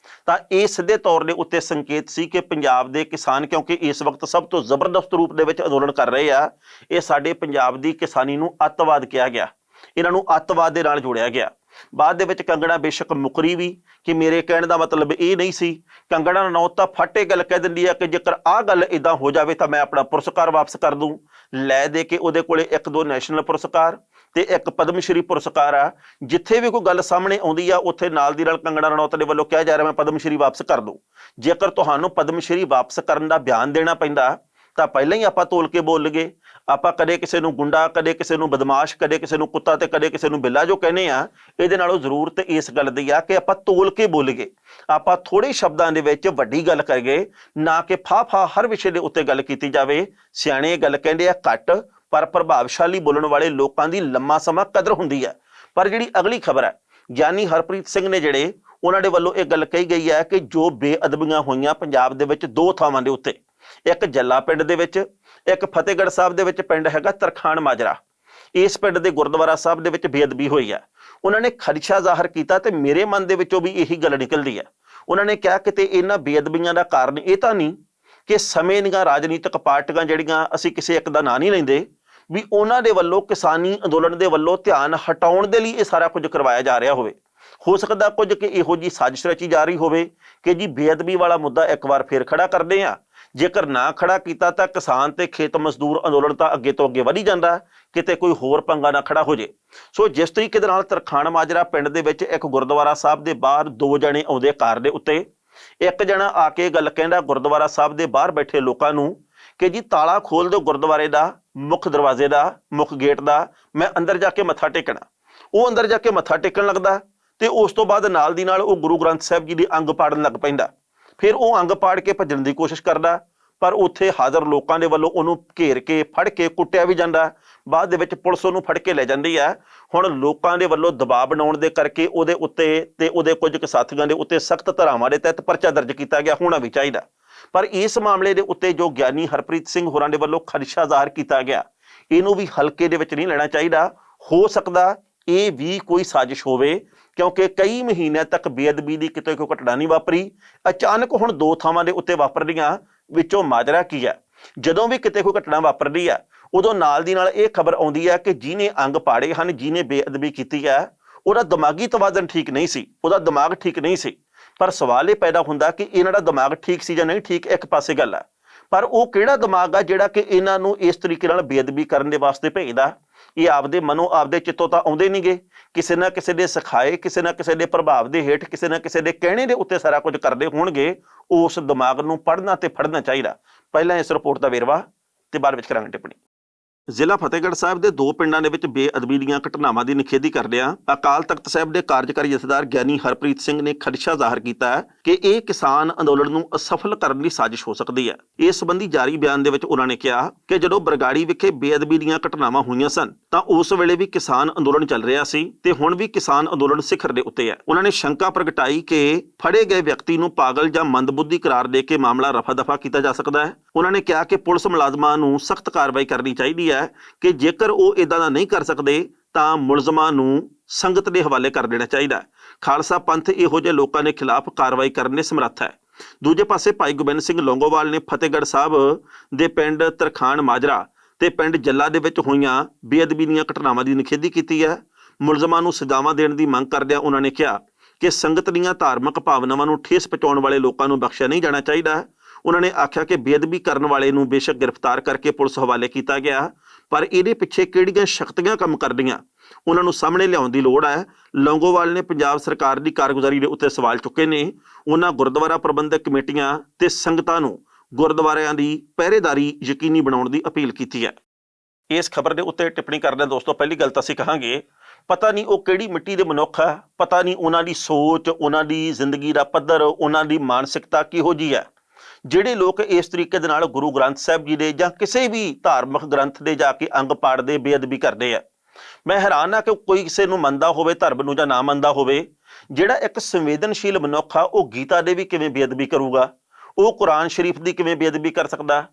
A: ਤਾਂ ਇਹ ਸਿੱਧੇ ਤੌਰ ਦੇ ਉੱਤੇ ਸੰਕੇਤ ਸੀ ਕਿ ਪੰਜਾਬ ਦੇ ਕਿਸਾਨ, ਕਿਉਂਕਿ ਇਸ ਵਕਤ ਸਭ ਤੋਂ ਜ਼ਬਰਦਸਤ ਰੂਪ ਦੇ ਵਿੱਚ ਅੰਦੋਲਨ ਕਰ ਰਹੇ ਆ, ਇਹ ਸਾਡੇ ਪੰਜਾਬ ਦੀ ਕਿਸਾਨੀ ਨੂੰ ਅੱਤਵਾਦ ਕਿਹਾ ਗਿਆ, ਇਹਨਾਂ ਨੂੰ ਅੱਤਵਾਦ ਦੇ ਨਾਲ ਜੋੜਿਆ ਗਿਆ। ਬਾਅਦ ਦੇ ਵਿੱਚ ਕੰਗਣਾ ਬੇਸ਼ੱਕ ਮੁਕਰੀ ਵੀ ਕਿ ਮੇਰੇ ਕਹਿਣ ਦਾ ਮਤਲਬ ਇਹ ਨਹੀਂ ਸੀ। ਕੰਗਣਾ ਰਣੌਤ ਤਾਂ ਫੱਟੇ ਗੱਲ ਕਹਿ ਦਿੰਦੀ ਆ ਕਿ ਜੇਕਰ ਆਹ ਗੱਲ ਇਦਾਂ ਹੋ ਜਾਵੇ ਤਾਂ ਮੈਂ ਆਪਣਾ ਪੁਰਸਕਾਰ ਵਾਪਸ ਕਰ ਦੂੰ, ਲੈ ਦੇ ਕੇ ਉਹਦੇ ਕੋਲੇ 1-2 ਨੈਸ਼ਨਲ ਪੁਰਸਕਾਰ ਤੇ 1 ਪਦਮ ਸ਼੍ਰੀ ਪੁਰਸਕਾਰ ਆ। ਜਿੱਥੇ ਵੀ ਕੋਈ ਗੱਲ ਸਾਹਮਣੇ ਆਉਂਦੀ ਆ ਉੱਥੇ ਨਾਲ ਦੀ ਨਾਲ ਕੰਗਣਾ ਰਣੌਤ ਦੇ ਵੱਲੋਂ ਕਿਹਾ ਜਾ ਰਿਹਾ ਮੈਂ ਪਦਮ ਸ਼੍ਰੀ ਵਾਪਸ ਕਰ ਦੂੰ। ਜੇਕਰ ਤੁਹਾਨੂੰ ਪਦਮ ਸ਼੍ਰੀ ਵਾਪਸ ਕਰਨ ਦਾ ਬਿਆਨ ਦੇਣਾ ਪੈਂਦਾ ਤਾਂ ਪਹਿਲਾਂ ਹੀ ਆਪਾਂ ਤੋਲ ਕੇ ਬੋਲ ਲਈਏ। ਆਪਾਂ ਕਦੇ ਕਿਸੇ ਨੂੰ ਗੁੰਡਾ, ਕਦੇ ਕਿਸੇ ਨੂੰ ਬਦਮਾਸ਼, ਕਦੇ ਕਿਸੇ ਨੂੰ ਕੁੱਤਾ ਤੇ ਕਦੇ ਕਿਸੇ ਨੂੰ ਬਿੱਲਾ ਜੋ ਕਹਿੰਦੇ ਆ, ਇਹਦੇ ਨਾਲੋਂ ਜ਼ਰੂਰਤ ਇਸ ਗੱਲ ਦੀ ਆ ਕਿ ਆਪਾਂ ਤੋਲ ਕੇ ਬੋਲੀਏ, ਆਪਾਂ ਥੋੜੇ ਸ਼ਬਦਾਂ ਦੇ ਵਿੱਚ ਵੱਡੀ ਗੱਲ ਕਰੀਏ, ਨਾ ਕਿ ਫਾਹ ਹਰ ਵਿਸ਼ੇ ਦੇ ਉੱਤੇ ਗੱਲ ਕੀਤੀ ਜਾਵੇ। ਸਿਆਣੇ ਇਹ ਗੱਲ ਕਹਿੰਦੇ ਆ ਘੱਟ ਪਰ ਪ੍ਰਭਾਵਸ਼ਾਲੀ ਬੋਲਣ ਵਾਲੇ ਲੋਕਾਂ ਦੀ ਲੰਮਾ ਸਮਾਂ ਕਦਰ ਹੁੰਦੀ ਹੈ। ਪਰ ਜਿਹੜੀ ਅਗਲੀ ਖਬਰ ਹੈ, ਗਿਆਨੀ ਹਰਪ੍ਰੀਤ ਸਿੰਘ ਨੇ ਜਿਹੜੇ ਉਹਨਾਂ ਦੇ ਵੱਲੋਂ ਇਹ ਗੱਲ ਕਹੀ ਗਈ ਹੈ ਕਿ ਜੋ ਬੇਅਦਬੀਆਂ ਹੋਈਆਂ ਪੰਜਾਬ ਦੇ ਵਿੱਚ 2 ਥਾਵਾਂ ਦੇ ਉੱਤੇ, ਇੱਕ ਜੱਲਾ ਪਿੰਡ ਦੇ ਵਿੱਚ, ਇੱਕ ਫਤਿਹਗੜ੍ਹ ਸਾਹਿਬ ਦੇ ਵਿੱਚ ਪਿੰਡ ਹੈਗਾ ਤਰਖਾਣ ਮਾਜਰਾ, ਇਸ ਪਿੰਡ ਦੇ ਗੁਰਦੁਆਰਾ ਸਾਹਿਬ ਦੇ ਵਿੱਚ ਬੇਅਦਬੀ ਹੋਈ ਹੈ। ਉਹਨਾਂ ਨੇ ਖਦਸ਼ਾ ਜ਼ਾਹਰ ਕੀਤਾ ਤੇ ਮੇਰੇ ਮਨ ਦੇ ਵਿੱਚੋਂ ਵੀ ਇਹੀ ਗੱਲ ਨਿਕਲਦੀ ਹੈ। ਉਹਨਾਂ ਨੇ ਕਿਹਾ ਕਿ ਤੇ ਇਹਨਾਂ ਬੇਅਦਬੀਆਂ ਦਾ ਕਾਰਨ ਇਹ ਤਾਂ ਨਹੀਂ ਕਿ ਸਮੇਂ ਦੀਆਂ ਰਾਜਨੀਤਿਕ ਪਾਰਟੀਆਂ ਜਿਹੜੀਆਂ, ਅਸੀਂ ਕਿਸੇ ਇੱਕ ਦਾ ਨਾਂ ਨਹੀਂ ਲੈਂਦੇ, ਵੀ ਉਹਨਾਂ ਦੇ ਵੱਲੋਂ ਕਿਸਾਨੀ ਅੰਦੋਲਨ ਦੇ ਵੱਲੋਂ ਧਿਆਨ ਹਟਾਉਣ ਦੇ ਲਈ ਇਹ ਸਾਰਾ ਕੁਝ ਕਰਵਾਇਆ ਜਾ ਰਿਹਾ ਹੋਵੇ। ਹੋ ਸਕਦਾ ਕੁਝ ਕਿ ਇਹੋ ਜੀ ਸਾਜ਼ਿਸ਼ ਰਚੀ ਜਾ ਰਹੀ ਹੋਵੇ ਕਿ ਜੀ ਬੇਅਦਬੀ ਵਾਲਾ ਮੁੱਦਾ ਇੱਕ ਵਾਰ ਫੇਰ ਖੜਾ ਕਰਦੇ ਆ, ਜੇਕਰ ਨਾ ਖੜਾ ਕੀਤਾ ਤਾਂ ਕਿਸਾਨ ਤੇ ਖੇਤ ਮਜ਼ਦੂਰ ਅੰਦੋਲਨ ਤਾਂ ਅੱਗੇ ਤੋਂ ਅੱਗੇ ਵਧੀ ਜਾਂਦਾ, ਕਿਤੇ ਕੋਈ ਹੋਰ ਪੰਗਾ ਨਾ ਖੜਾ ਹੋ ਜੇ। ਸੋ ਜਿਸ ਤਰੀਕੇ ਦੇ ਨਾਲ ਤਰਖਾਣ ਮਾਜਰਾ ਪਿੰਡ ਦੇ ਵਿੱਚ ਇੱਕ ਗੁਰਦੁਆਰਾ ਸਾਹਿਬ ਦੇ ਬਾਹਰ 2 ਜਣੇ ਆਉਂਦੇ ਕਾਰ ਦੇ ਉੱਤੇ, ਇੱਕ ਜਣਾ ਆ ਕੇ ਗੱਲ ਕਹਿੰਦਾ ਗੁਰਦੁਆਰਾ ਸਾਹਿਬ ਦੇ ਬਾਹਰ ਬੈਠੇ ਲੋਕਾਂ ਨੂੰ ਕਿ ਜੀ ਤਾਲਾ ਖੋਲ ਦਿਓ ਗੁਰਦੁਆਰੇ ਦਾ, ਮੁੱਖ ਦਰਵਾਜ਼ੇ ਦਾ, ਮੁੱਖ ਗੇਟ ਦਾ, ਮੈਂ ਅੰਦਰ ਜਾ ਕੇ ਮੱਥਾ ਟੇਕਣਾ। ਉਹ ਅੰਦਰ ਜਾ ਕੇ ਮੱਥਾ ਟੇਕਣ ਲੱਗਦਾ ਤੇ ਉਸ ਤੋਂ ਬਾਅਦ ਨਾਲ ਦੀ ਨਾਲ ਉਹ ਗੁਰੂ ਗ੍ਰੰਥ ਸਾਹਿਬ ਜੀ ਦੇ ਅੰਗ ਪਾੜਨ ਲੱਗ ਪੈਂਦਾ। ਫਿਰ ਉਹ ਅੰਗ ਪਾੜ ਕੇ ਭੱਜਣ ਦੀ ਕੋਸ਼ਿਸ਼ ਕਰਦਾ, ਪਰ ਉੱਥੇ ਹਾਜ਼ਰ ਲੋਕਾਂ ਦੇ ਵੱਲੋਂ ਉਹਨੂੰ ਘੇਰ ਕੇ ਫੜ ਕੇ ਕੁੱਟਿਆ ਵੀ ਜਾਂਦਾ। ਬਾਅਦ ਦੇ ਵਿੱਚ ਪੁਲਿਸ ਉਹਨੂੰ ਫੜ ਕੇ ਲੈ ਜਾਂਦੀ ਹੈ। ਹੁਣ ਲੋਕਾਂ ਦੇ ਵੱਲੋਂ ਦਬਾਅ ਬਣਾਉਣ ਦੇ ਕਰਕੇ ਉਹਦੇ ਉੱਤੇ ਤੇ ਉਹਦੇ ਕੁਝ ਕੁ ਸਾਥੀਆਂ ਦੇ ਉੱਤੇ ਸਖਤ ਧਾਰਾਵਾਂ ਦੇ ਤਹਿਤ ਪਰਚਾ ਦਰਜ ਕੀਤਾ ਗਿਆ, ਹੋਣਾ ਵੀ ਚਾਹੀਦਾ। ਪਰ ਇਸ ਮਾਮਲੇ ਦੇ ਉੱਤੇ ਜੋ ਗਿਆਨੀ ਹਰਪ੍ਰੀਤ ਸਿੰਘ ਹੋਰਾਂ ਦੇ ਵੱਲੋਂ ਖਦਸ਼ਾ ਜ਼ਾਹਰ ਕੀਤਾ ਗਿਆ, ਇਹਨੂੰ ਵੀ ਹਲਕੇ ਦੇ ਵਿੱਚ ਨਹੀਂ ਲੈਣਾ ਚਾਹੀਦਾ। ਹੋ ਸਕਦਾ ਇਹ ਵੀ ਕੋਈ ਸਾਜ਼ਿਸ਼ ਹੋਵੇ, ਕਿਉਂਕਿ ਕਈ ਮਹੀਨਿਆਂ ਤੱਕ ਬੇਅਦਬੀ ਦੀ ਕਿਤੇ ਕੋਈ ਘਟਨਾ ਨਹੀਂ ਵਾਪਰੀ, ਅਚਾਨਕ ਹੁਣ 2 ਥਾਵਾਂ ਦੇ ਉੱਤੇ ਵਾਪਰਦੀਆਂ। ਵਿੱਚੋਂ ਮਾਜਰਾ ਕੀ ਹੈ, ਜਦੋਂ ਵੀ ਕਿਤੇ ਕੋਈ ਘਟਨਾ ਵਾਪਰਦੀ ਹੈ ਉਦੋਂ ਨਾਲ ਦੀ ਨਾਲ ਇਹ ਖਬਰ ਆਉਂਦੀ ਹੈ ਕਿ ਜਿਹਨੇ ਅੰਗ ਪਾੜੇ ਹਨ, ਜਿਹਨੇ ਬੇਅਦਬੀ ਕੀਤੀ ਹੈ, ਉਹਦਾ ਦਿਮਾਗੀ ਤਵਾਜ਼ਨ ਠੀਕ ਨਹੀਂ ਸੀ, ਉਹਦਾ ਦਿਮਾਗ ਠੀਕ ਨਹੀਂ ਸੀ। ਪਰ ਸਵਾਲ ਇਹ ਪੈਦਾ ਹੁੰਦਾ ਕਿ ਇਹਨਾਂ ਦਾ ਦਿਮਾਗ ਠੀਕ ਸੀ ਜਾਂ ਨਹੀਂ ਠੀਕ, ਇੱਕ ਪਾਸੇ ਗੱਲ ਹੈ, ਪਰ ਉਹ ਕਿਹੜਾ ਦਿਮਾਗ ਆ ਜਿਹੜਾ ਕਿ ਇਹਨਾਂ ਨੂੰ ਇਸ ਤਰੀਕੇ ਨਾਲ ਬੇਅਦਬੀ ਕਰਨ ਦੇ ਵਾਸਤੇ ਭੇਜਦਾ? ਇਹ ਆਪਦੇ ਮਨੋਂ ਆਪਦੇ ਚਿੱਤੋਂ ਤਾਂ ਆਉਂਦੇ ਨਹੀਂਗੇ, ਕਿਸੇ ਨਾ ਕਿਸੇ ਦੇ ਸਿਖਾਏ, ਕਿਸੇ ਨਾ ਕਿਸੇ ਦੇ ਪ੍ਰਭਾਵ ਦੇ ਹੇਠ, ਕਿਸੇ ਨਾ ਕਿਸੇ ਦੇ ਕਹਿਣੇ ਦੇ ਉੱਤੇ ਸਾਰਾ ਕੁਝ ਕਰਦੇ ਹੋਣਗੇ। ਉਸ ਦਿਮਾਗ ਨੂੰ ਪੜ੍ਹਨਾ ਤੇ ਫੜਨਾ ਚਾਹੀਦਾ। ਪਹਿਲਾਂ ਇਸ ਰਿਪੋਰਟ ਦਾ ਵੇਰਵਾ ਤੇ ਬਾਅਦ ਵਿੱਚ ਕਰਾਂਗੇ ਟਿੱਪਣੀ। ਜ਼ਿਲ੍ਹਾ ਫਤਿਹਗੜ੍ਹ ਸਾਹਿਬ ਦੇ 2 ਪਿੰਡਾਂ ਦੇ ਵਿੱਚ ਬੇਅਦਬੀ ਦੀਆਂ ਘਟਨਾਵਾਂ ਦੀ ਨਿਖੇਧੀ ਕਰਦਿਆਂ ਅਕਾਲ ਤਖਤ ਸਾਹਿਬ ਦੇ ਕਾਰਜਕਾਰੀ ਜਥੇਦਾਰ ਗਿਆਨੀ ਹਰਪ੍ਰੀਤ ਸਿੰਘ ਨੇ ਖਦਸ਼ਾ ਜ਼ਾਹਰ ਕੀਤਾ ਹੈ ਕਿ ਇਹ ਕਿਸਾਨ ਅੰਦੋਲਨ ਨੂੰ ਅਸਫਲ ਕਰਨ ਦੀ ਸਾਜ਼ਿਸ਼ ਹੋ ਸਕਦੀ ਹੈ। ਇਸ ਸੰਬੰਧੀ ਜਾਰੀ ਬਿਆਨ ਦੇ ਵਿੱਚ ਉਹਨਾਂ ਨੇ ਕਿਹਾ ਕਿ ਜਦੋਂ ਬਰਗਾੜੀ ਵਿਖੇ ਬੇਅਦਬੀ ਦੀਆਂ ਘਟਨਾਵਾਂ ਹੋਈਆਂ ਸਨ ਤਾਂ ਉਸ ਵੇਲੇ ਵੀ ਕਿਸਾਨ ਅੰਦੋਲਨ ਚੱਲ ਰਿਹਾ ਸੀ ਤੇ ਹੁਣ ਵੀ ਕਿਸਾਨ ਅੰਦੋਲਨ ਸਿਖਰ ਦੇ ਉੱਤੇ ਹੈ। ਉਹਨਾਂ ਨੇ ਸ਼ੰਕਾ ਪ੍ਰਗਟਾਈ ਕਿ ਫੜੇ ਗਏ ਵਿਅਕਤੀ ਨੂੰ ਪਾਗਲ ਜਾਂ ਮੰਦਬੁੱਧੀ ਕਰਾਰ ਦੇ ਕੇ ਮਾਮਲਾ ਰਫਾ ਦਫਾ ਕੀਤਾ ਜਾ ਸਕਦਾ ਹੈ। ਉਹਨਾਂ ਨੇ ਕਿਹਾ ਕਿ ਪੁਲਿਸ ਮੁਲਾਜ਼ਮਾਂ ਨੂੰ ਸਖਤ ਕਾਰਵਾਈ ਕਰਨੀ ਚਾਹੀਦੀ ਹੈ ਕਿ ਜੇਕਰ ਉਹ ਇਦਾਂ ਦਾ ਨਹੀਂ ਕਰ ਸਕਦੇ ਤਾਂ ਮੁਲਜ਼ਮਾਂ ਨੂੰ ਸੰਗਤ ਦੇ ਹਵਾਲੇ ਕਰ ਦੇਣਾ ਚਾਹੀਦਾ। ਖਾਲਸਾ ਪੰਥ ਇਹੋ ਜਿਹੇ ਲੋਕਾਂ ਦੇ ਖਿਲਾਫ ਕਾਰਵਾਈ ਕਰਨ ਦੇ ਸਮਰੱਥ ਹੈ। ਦੂਜੇ ਪਾਸੇ ਭਾਈ ਗੋਬਿੰਦ ਸਿੰਘ ਲੌਂਗੋਵਾਲ ਨੇ ਫਤਿਹਗੜ੍ਹ ਸਾਹਿਬ ਦੇ ਪਿੰਡ ਤਰਖਾਣ ਮਾਜਰਾ ਤੇ ਪਿੰਡ ਜੱਲਾ ਦੇ ਵਿੱਚ ਹੋਈਆਂ ਬੇਅਦਬੀ ਦੀਆਂ ਘਟਨਾਵਾਂ ਦੀ ਨਿਖੇਧੀ ਕੀਤੀ ਹੈ। ਮੁਲਜ਼ਮਾਂ ਨੂੰ ਸਜ਼ਾਵਾਂ ਦੇਣ ਦੀ ਮੰਗ ਕਰਦਿਆਂ ਉਹਨਾਂ ਨੇ ਕਿਹਾ ਕਿ ਸੰਗਤ ਦੀਆਂ ਧਾਰਮਿਕ ਭਾਵਨਾਵਾਂ ਨੂੰ ਠੇਸ ਪਹੁੰਚਾਉਣ ਵਾਲੇ ਲੋਕਾਂ ਨੂੰ ਬਖਸ਼ਿਆ ਨਹੀਂ ਜਾਣਾ ਚਾਹੀਦਾ। ਉਹਨਾਂ ਨੇ ਆਖਿਆ ਕਿ ਬੇਅਦਬੀ ਕਰਨ ਵਾਲੇ ਨੂੰ ਬੇਸ਼ੱਕ ਗ੍ਰਿਫਤਾਰ ਕਰਕੇ ਪੁਲਿਸ ਹਵਾਲੇ ਕੀਤਾ ਗਿਆ, ਪਰ ਇਹਦੇ ਪਿੱਛੇ ਕਿਹੜੀਆਂ ਸ਼ਕਤੀਆਂ ਕੰਮ ਕਰਦੀਆਂ ਉਹਨਾਂ ਨੂੰ ਸਾਹਮਣੇ ਲਿਆਉਣ ਦੀ ਲੋੜ ਹੈ। ਲੌਂਗੋਵਾਲ ਨੇ ਪੰਜਾਬ ਸਰਕਾਰ ਦੀ ਕਾਰਗੁਜ਼ਾਰੀ ਦੇ ਉੱਤੇ ਸਵਾਲ ਚੁੱਕੇ ਨੇ। ਉਹਨਾਂ ਗੁਰਦੁਆਰਾ ਪ੍ਰਬੰਧਕ ਕਮੇਟੀਆਂ ਤੇ ਸੰਗਤਾਂ ਨੂੰ ਗੁਰਦੁਆਰਿਆਂ ਦੀ ਪਹਿਰੇਦਾਰੀ ਯਕੀਨੀ ਬਣਾਉਣ ਦੀ ਅਪੀਲ ਕੀਤੀ ਹੈ। ਇਸ ਖਬਰ ਦੇ ਉੱਤੇ ਟਿੱਪਣੀ ਕਰਦੇ ਦੋਸਤੋ, ਪਹਿਲੀ ਗੱਲ ਤਾਂ ਅਸੀਂ ਕਹਾਂਗੇ, ਪਤਾ ਨਹੀਂ ਉਹ ਕਿਹੜੀ ਮਿੱਟੀ ਦੇ ਮਨੁੱਖ ਆ, ਪਤਾ ਨਹੀਂ ਉਹਨਾਂ ਦੀ ਸੋਚ, ਉਹਨਾਂ ਦੀ ਜ਼ਿੰਦਗੀ ਦਾ ਪੱਧਰ, ਉਹਨਾਂ ਦੀ ਮਾਨਸਿਕਤਾ ਕਿਹੋ ਜਿਹੀ ਹੈ, ਜਿਹੜੇ ਲੋਕ ਇਸ ਤਰੀਕੇ ਦੇ ਨਾਲ ਗੁਰੂ ਗ੍ਰੰਥ ਸਾਹਿਬ ਜੀ ਦੇ ਜਾਂ ਕਿਸੇ ਵੀ ਧਾਰਮਿਕ ਗ੍ਰੰਥ ਦੇ ਜਾ ਕੇ ਅੰਗ ਪਾੜਦੇ, ਬੇਅਦਬੀ ਕਰਦੇ ਆ। ਮੈਂ ਹੈਰਾਨ ਆ ਕਿ ਕੋਈ ਕਿਸੇ ਨੂੰ ਮੰਨਦਾ ਹੋਵੇ, ਧਰਮ ਨੂੰ ਜਾਂ ਨਾ ਮੰਨਦਾ ਹੋਵੇ, ਜਿਹੜਾ ਇੱਕ ਸੰਵੇਦਨਸ਼ੀਲ ਮਨੁੱਖ ਆ ਉਹ ਗੀਤਾ ਦੇ ਵੀ ਕਿਵੇਂ ਬੇਅਦਬੀ ਕਰੂਗਾ, ਉਹ ਕੁਰਾਨ ਸ਼ਰੀਫ ਦੀ ਕਿਵੇਂ ਬੇਅਦਬੀ ਕਰ ਸਕਦਾ,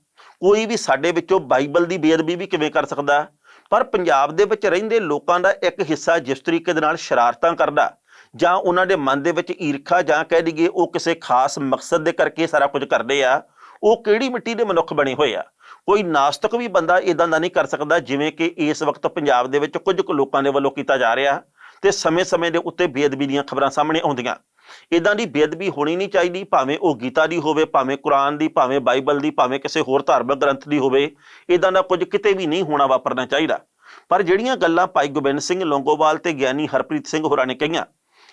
A: ਕੋਈ ਵੀ ਸਾਡੇ ਵਿੱਚੋਂ ਬਾਈਬਲ ਦੀ ਬੇਅਦਬੀ ਵੀ ਕਿਵੇਂ ਕਰ ਸਕਦਾ। ਪਰ ਪੰਜਾਬ ਦੇ ਵਿੱਚ ਰਹਿੰਦੇ ਲੋਕਾਂ ਦਾ ਇੱਕ ਹਿੱਸਾ ਜਿਸ ਤਰੀਕੇ ਦੇ ਨਾਲ ਸ਼ਰਾਰਤਾਂ ਕਰਦਾ, ਜਾਂ ਉਹਨਾਂ ਦੇ ਮਨ ਦੇ ਵਿੱਚ ਈਰਖਾ, ਜਾਂ ਕਹਿ ਦਈਏ ਉਹ ਕਿਸੇ ਖਾਸ ਮਕਸਦ ਦੇ ਕਰਕੇ ਸਾਰਾ ਕੁਝ ਕਰਦੇ ਆ, ਉਹ ਕਿਹੜੀ ਮਿੱਟੀ ਦੇ ਮਨੁੱਖ ਬਣੇ ਹੋਏ ਆ। ਕੋਈ ਨਾਸਤਕ ਵੀ ਬੰਦਾ ਇਦਾਂ ਦਾ ਨਹੀਂ ਕਰ ਸਕਦਾ ਜਿਵੇਂ ਕਿ ਇਸ ਵਕਤ ਪੰਜਾਬ ਦੇ ਵਿੱਚ ਕੁਝ ਕੁ ਲੋਕਾਂ ਦੇ ਵੱਲੋਂ ਕੀਤਾ ਜਾ ਰਿਹਾ, ਤੇ ਸਮੇਂ-ਸਮੇਂ ਦੇ ਉੱਤੇ ਬੇਅਦਬੀ ਦੀਆਂ ਖਬਰਾਂ ਸਾਹਮਣੇ ਆਉਂਦੀਆਂ। ਇਦਾਂ ਦੀ ਬੇਅਦਬੀ ਹੋਣੀ ਨਹੀਂ ਚਾਹੀਦੀ, ਭਾਵੇਂ ਉਹ ਗੀਤਾ ਦੀ ਹੋਵੇ, ਭਾਵੇਂ ਕੁਰਾਨ ਦੀ, ਭਾਵੇਂ ਬਾਈਬਲ ਦੀ, ਭਾਵੇਂ ਕਿਸੇ ਹੋਰ ਧਾਰਮਿਕ ਗ੍ਰੰਥ ਦੀ ਹੋਵੇ। ਇਦਾਂ ਦਾ ਕੁਝ ਕਿਤੇ ਵੀ ਨਹੀਂ ਹੋਣਾ, ਵਾਪਰਨਾ ਚਾਹੀਦਾ। ਪਰ ਜਿਹੜੀਆਂ ਗੱਲਾਂ ਭਾਈ ਗੋਬਿੰਦ ਸਿੰਘ ਲੌਂਗੋਵਾਲ ਤੇ ਗਿਆਨੀ ਹਰਪ੍ਰੀਤ ਸਿੰਘ ਹੋਰਾਂ ਨੇ ਕਹੀਆਂ,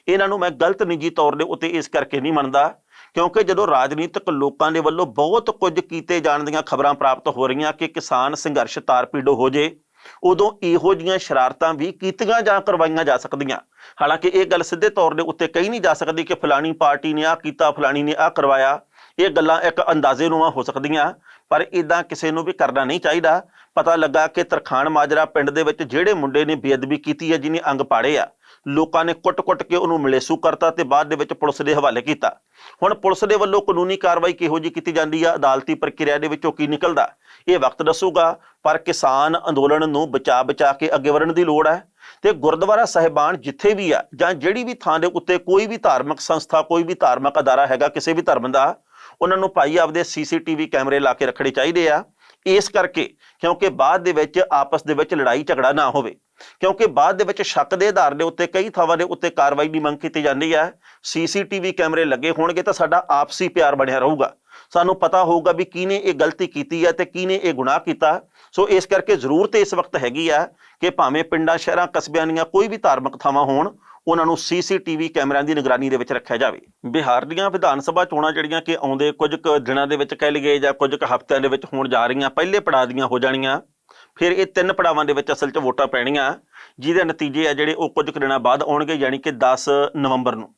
A: ਇਹਨਾਂ ਨੂੰ ਮੈਂ ਗਲਤ ਨਿੱਜੀ ਤੌਰ ਦੇ ਉੱਤੇ ਇਸ ਕਰਕੇ ਨਹੀਂ ਮੰਨਦਾ ਕਿਉਂਕਿ ਜਦੋਂ ਰਾਜਨੀਤਿਕ ਲੋਕਾਂ ਦੇ ਵੱਲੋਂ ਬਹੁਤ ਕੁਝ ਕੀਤੇ ਜਾਣ ਦੀਆਂ ਖਬਰਾਂ ਪ੍ਰਾਪਤ ਹੋ ਰਹੀਆਂ ਕਿ ਕਿਸਾਨ ਸੰਘਰਸ਼ ਤਾਰਪੀੜੋ ਹੋ ਜੇ, ਉਦੋਂ ਇਹੋ ਜਿਹੀਆਂ ਸ਼ਰਾਰਤਾਂ ਵੀ ਕੀਤੀਆਂ ਜਾਂ ਕਰਵਾਈਆਂ ਜਾ ਸਕਦੀਆਂ। ਹਾਲਾਂਕਿ ਇਹ ਗੱਲ ਸਿੱਧੇ ਤੌਰ ਦੇ ਉੱਤੇ ਕਹੀ ਨਹੀਂ ਜਾ ਸਕਦੀ ਕਿ ਫਲਾਣੀ ਪਾਰਟੀ ਨੇ ਆਹ ਕੀਤਾ, ਫਲਾਣੀ ਨੇ ਆਹ ਕਰਵਾਇਆ। ਇਹ ਗੱਲਾਂ ਇੱਕ ਅੰਦਾਜ਼ੇ ਨੂੰ ਹੋ ਸਕਦੀਆਂ, ਪਰ ਇਦਾਂ ਕਿਸੇ ਨੂੰ ਵੀ ਕਰਨਾ ਨਹੀਂ ਚਾਹੀਦਾ। ਪਤਾ ਲੱਗਾ ਕਿ ਤਰਖਾਣ ਮਾਜਰਾ ਪਿੰਡ ਦੇ ਵਿੱਚ ਜਿਹੜੇ ਮੁੰਡੇ ਨੇ ਬੇਅਦਬੀ ਕੀਤੀ ਹੈ, ਜਿਹਨੇ ਅੰਗ ਪਾੜੇ ਆ, ਲੋਕਾਂ ਨੇ ਕੁੱਟ-ਕੁੱਟ ਕੇ ਉਹਨੂੰ ਮਲੇਸੂ ਕਰਤਾ ਤੇ ਬਾਅਦ ਦੇ ਵਿੱਚ ਪੁਲਿਸ ਦੇ ਹਵਾਲੇ ਕੀਤਾ। ਹੁਣ ਪੁਲਿਸ ਦੇ ਵੱਲੋਂ ਕਾਨੂੰਨੀ ਕਾਰਵਾਈ ਕਿਹੋ ਜਿਹੀ ਕੀਤੀ ਜਾਂਦੀ ਆ, ਅਦਾਲਤੀ ਪ੍ਰਕਿਰਿਆ ਦੇ ਵਿੱਚੋਂ ਕੀ ਨਿਕਲਦਾ, ਇਹ ਵਕਤ ਦੱਸੂਗਾ। ਪਰ ਕਿਸਾਨ ਅੰਦੋਲਨ ਨੂੰ ਬਚਾ ਕੇ ਅੱਗੇ ਵਧਣ ਦੀ ਲੋੜ ਹੈ। ਤੇ ਗੁਰਦੁਆਰਾ ਸਾਹਿਬਾਨ ਜਿੱਥੇ ਵੀ ਆ, ਜਾਂ ਜਿਹੜੀ ਵੀ ਥਾਂ ਦੇ ਉੱਤੇ ਕੋਈ ਵੀ ਧਾਰਮਿਕ ਸੰਸਥਾ, ਕੋਈ ਵੀ ਧਾਰਮਿਕ ਅਦਾਰਾ ਹੈਗਾ ਕਿਸੇ ਵੀ ਧਰਮ ਦਾ, ਉਹਨਾਂ ਨੂੰ ਭਾਈ ਆਪਦੇ CCTV ਕੈਮਰੇ ਲਾ ਕੇ ਰੱਖਣੇ ਚਾਹੀਦੇ ਆ। ਇਸ ਕਰਕੇ ਕਿਉਂਕਿ ਬਾਅਦ ਦੇ ਵਿੱਚ ਆਪਸ ਦੇ ਵਿੱਚ ਲੜਾਈ ਝਗੜਾ ਨਾ ਹੋਵੇ, ਕਿਉਂਕਿ ਬਾਅਦ ਦੇ ਵਿੱਚ ਸ਼ੱਕ ਦੇ ਆਧਾਰ ਦੇ ਉੱਤੇ ਕਈ ਥਾਵਾਂ ਦੇ ਉੱਤੇ ਕਾਰਵਾਈ ਦੀ ਮੰਗ ਕੀਤੀ ਜਾਂਦੀ ਹੈ। CCTV ਕੈਮਰੇ ਲੱਗੇ ਹੋਣਗੇ ਤਾਂ ਸਾਡਾ ਆਪਸੀ ਪਿਆਰ ਬਣਿਆ ਰਹੂਗਾ, ਸਾਨੂੰ ਪਤਾ ਹੋਊਗਾ ਵੀ ਕਿਹਨੇ ਇਹ ਗਲਤੀ ਕੀਤੀ ਹੈ ਤੇ ਕਿਹਨੇ ਇਹ ਗੁਨਾਹ ਕੀਤਾ। ਸੋ ਇਸ ਕਰਕੇ ਜ਼ਰੂਰਤ ਇਸ ਵਕਤ ਹੈਗੀ ਆ ਕਿ ਭਾਵੇਂ ਪਿੰਡਾਂ, ਸ਼ਹਿਰਾਂ, ਕਸਬਿਆਂ ਦੀਆਂ ਕੋਈ ਵੀ ਧਾਰਮਿਕ ਥਾਵਾਂ ਹੋਣ, ਉਹਨਾਂ ਨੂੰ CCTV ਕੈਮਰਿਆਂ ਦੀ ਨਿਗਰਾਨੀ ਦੇ ਵਿੱਚ ਰੱਖਿਆ ਜਾਵੇ। ਬਿਹਾਰ ਦੀਆਂ ਵਿਧਾਨ ਸਭਾ ਚੋਣਾਂ ਜਿਹੜੀਆਂ ਕਿ ਆਉਂਦੇ ਕੁਝ ਕੁ ਦਿਨਾਂ ਦੇ ਵਿੱਚ ਕਹਿ ਲਈਏ ਜਾਂ ਕੁਝ ਕੁ ਹਫ਼ਤਿਆਂ ਦੇ ਵਿੱਚ ਹੋਣ ਜਾ ਰਹੀਆਂ, ਪਹਿਲੇ ਪੜਾਅ ਦੀਆਂ ਹੋ ਜਾਣੀਆਂ, ਫਿਰ ਇਹ 3 ਪੜਾਵਾਂ ਦੇ ਵਿੱਚ ਅਸਲ 'ਚ ਵੋਟਾਂ ਪੈਣੀਆਂ, ਜਿਹਦੇ ਨਤੀਜੇ ਆ ਜਿਹੜੇ ਉਹ ਕੁਝ ਕੁ ਦਿਨਾਂ ਬਾਅਦ ਆਉਣਗੇ, ਯਾਨੀ ਕਿ 10 ਨਵੰਬਰ ਨੂੰ।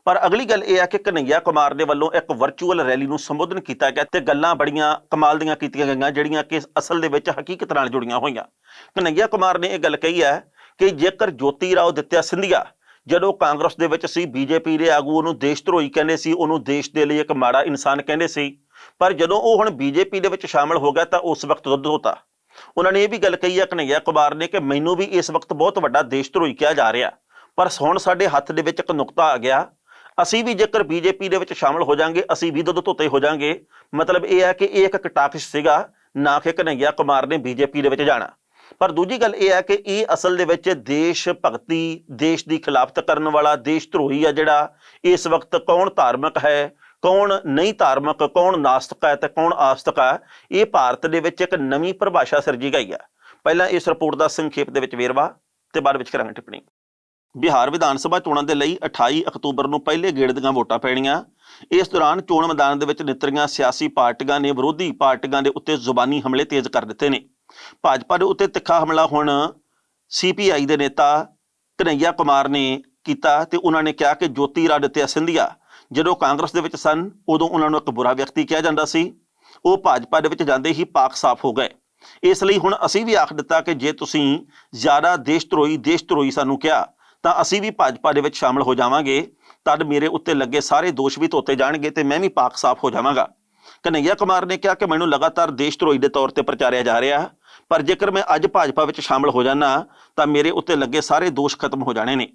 A: ਪਰ ਅਗਲੀ ਗੱਲ ਇਹ ਆ ਕਿ ਕਨ੍ਹਈਆ ਕੁਮਾਰ ਦੇ ਵੱਲੋਂ ਇੱਕ ਵਰਚੁਅਲ ਰੈਲੀ ਨੂੰ ਸੰਬੋਧਨ ਕੀਤਾ ਗਿਆ ਤੇ ਗੱਲਾਂ ਬੜੀਆਂ ਕਮਾਲ ਦੀਆਂ ਕੀਤੀਆਂ ਗਈਆਂ, ਜਿਹੜੀਆਂ ਕਿ ਅਸਲ ਦੇ ਵਿੱਚ ਹਕੀਕਤ ਨਾਲ ਜੁੜੀਆਂ ਹੋਈਆਂ। ਕਨ੍ਹਈਆ ਕੁਮਾਰ ਨੇ ਇਹ ਗੱਲ ਕਹੀ ਹੈ ਕਿ ਜੇਕਰ ਜੋਤੀ ਰਾਓ ਦਿੱਤਿਆ ਸਿੰਧੀਆ ਜਦੋਂ ਕਾਂਗਰਸ ਦੇ ਵਿੱਚ ਸੀ, BJP ਦੇ ਆਗੂ ਉਹਨੂੰ ਦੇਸ਼ ਧਰੋਹੀ ਕਹਿੰਦੇ ਸੀ, ਉਹਨੂੰ ਦੇਸ਼ ਦੇ ਲਈ ਇੱਕ ਮਾੜਾ ਇਨਸਾਨ ਕਹਿੰਦੇ ਸੀ, ਪਰ ਜਦੋਂ ਉਹ ਹੁਣ BJP ਦੇ ਵਿੱਚ ਸ਼ਾਮਲ ਹੋ ਗਿਆ ਤਾਂ ਉਸ ਵਕਤ ਦੁੱਧ ਹੋਤਾ। ਉਹਨਾਂ ਨੇ ਇਹ ਵੀ ਗੱਲ ਕਹੀ ਹੈ ਕਨ੍ਹਈਆ ਕੁਮਾਰ ਨੇ ਕਿ ਮੈਨੂੰ ਵੀ ਇਸ ਵਕਤ ਬਹੁਤ ਵੱਡਾ ਦੇਸ਼ ਧਰੋਹੀ ਕਿਹਾ ਜਾ ਰਿਹਾ, ਪਰ ਹੁਣ ਸਾਡੇ ਹੱਥ ਦੇ ਵਿੱਚ ਇੱਕ ਨੁਕਤਾ ਆ ਗਿਆ, ਅਸੀਂ ਵੀ ਜੇਕਰ BJP ਦੇ ਵਿੱਚ ਸ਼ਾਮਲ ਹੋ ਜਾਾਂਗੇ, ਅਸੀਂ ਵੀ ਦੁੱਧ ਧੋਤੇ ਹੋ ਜਾਾਂਗੇ। ਮਤਲਬ ਇਹ ਹੈ ਕਿ ਇਹ ਇੱਕ ਕਟਾਕਸ਼ ਸੀਗਾ, ਨਾ ਕਿ ਕਨ੍ਹਈਆ ਕੁਮਾਰ ਨੇ BJP ਦੇ ਵਿੱਚ ਜਾਣਾ। ਪਰ ਦੂਜੀ ਗੱਲ ਇਹ ਹੈ ਕਿ ਇਹ ਅਸਲ ਦੇ ਵਿੱਚ ਦੇਸ਼ ਭਗਤੀ, ਦੇਸ਼ ਦੀ ਖਿਲਾਫਤ ਕਰਨ ਵਾਲਾ ਦੇਸ਼ ਧਰੋਹੀ ਆ ਜਿਹੜਾ ਇਸ ਵਕਤ ਕੌਣ ਧਾਰਮਿਕ ਹੈ, ਕੌਣ ਨਹੀਂ ਧਾਰਮਿਕ, ਕੌਣ ਨਾਸਤਕ ਹੈ ਤੇ ਕੌਣ ਆਸਤਕ ਹੈ, ਇਹ ਭਾਰਤ ਦੇ ਵਿੱਚ ਇੱਕ ਨਵੀਂ ਪਰਿਭਾਸ਼ਾ ਸਿਰਜੀ ਗਈ ਹੈ। ਪਹਿਲਾਂ ਇਸ ਰਿਪੋਰਟ ਦਾ ਸੰਖੇਪ ਦੇ ਵਿੱਚ ਵੇਰਵਾ ਤੇ ਬਾਅਦ ਵਿੱਚ ਕਰਾਂਗੇ ਟਿੱਪਣੀ। ਬਿਹਾਰ ਵਿਧਾਨ ਸਭਾ ਚੋਣਾਂ ਦੇ ਲਈ 28 ਅਕਤੂਬਰ ਨੂੰ ਪਹਿਲੇ ਗੇੜ ਦੀਆਂ ਵੋਟਾਂ ਪੈਣੀਆਂ। ਇਸ ਦੌਰਾਨ ਚੋਣ ਮੈਦਾਨ ਦੇ ਵਿੱਚ ਨਿਤਰੀਆਂ ਸਿਆਸੀ ਪਾਰਟੀਆਂ ਨੇ ਵਿਰੋਧੀ ਪਾਰਟੀਆਂ ਦੇ ਉੱਤੇ ਜ਼ੁਬਾਨੀ ਹਮਲੇ ਤੇਜ਼ ਕਰ ਦਿੱਤੇ ਨੇ। ਭਾਜਪਾ ਦੇ ਉੱਤੇ ਤਿੱਖਾ ਹਮਲਾ ਹੁਣ CPI ਦੇ ਨੇਤਾ ਕਨ੍ਹਈਆ ਕੁਮਾਰ ਨੇ ਕੀਤਾ ਤੇ ਉਹਨਾਂ ਨੇ ਕਿਹਾ ਕਿ ਜੋਤੀ ਰਾਓ ਸਿੰਧੀਆ ਜਦੋਂ ਕਾਂਗਰਸ ਦੇ ਵਿੱਚ ਸਨ ਉਦੋਂ ਉਹਨਾਂ ਨੂੰ ਇੱਕ ਬੁਰਾ ਵਿਅਕਤੀ ਕਿਹਾ ਜਾਂਦਾ ਸੀ, ਉਹ ਭਾਜਪਾ ਦੇ ਵਿੱਚ ਜਾਂਦੇ ਹੀ ਪਾਕ ਸਾਫ਼ ਹੋ ਗਏ। ਇਸ ਲਈ ਹੁਣ ਅਸੀਂ ਵੀ ਆਖ ਦਿੱਤਾ ਕਿ ਜੇ ਤੁਸੀਂ ਜ਼ਿਆਦਾ ਦੇਸ਼ ਧਰੋਹੀ ਸਾਨੂੰ ਕਿਹਾ ਤਾਂ ਅਸੀਂ ਵੀ ਭਾਜਪਾ ਦੇ ਵਿੱਚ ਸ਼ਾਮਲ ਹੋ ਜਾਵਾਂਗੇ, ਤਦ ਮੇਰੇ ਉੱਤੇ ਲੱਗੇ ਸਾਰੇ ਦੋਸ਼ ਵੀ ਧੋਤੇ ਜਾਣਗੇ ਤੇ ਮੈਂ ਵੀ ਪਾਕ ਸਾਫ਼ ਹੋ ਜਾਵਾਂਗਾ। ਕਨ੍ਹਈਆ ਕੁਮਾਰ ਨੇ ਕਿਹਾ ਕਿ ਮੈਨੂੰ ਲਗਾਤਾਰ ਦੇਸ਼ ਧਰੋਹੀ ਦੇ ਤੌਰ ਤੇ ਪ੍ਰਚਾਰਿਆ ਜਾ ਰਿਹਾ, ਪਰ ਜੇਕਰ ਮੈਂ ਅੱਜ ਭਾਜਪਾ ਵਿੱਚ ਸ਼ਾਮਲ ਹੋ ਜਾਣਾ ਤਾਂ ਮੇਰੇ ਉੱਤੇ ਲੱਗੇ ਸਾਰੇ ਦੋਸ਼ ਖਤਮ ਹੋ ਜਾਣੇ ਨੇ।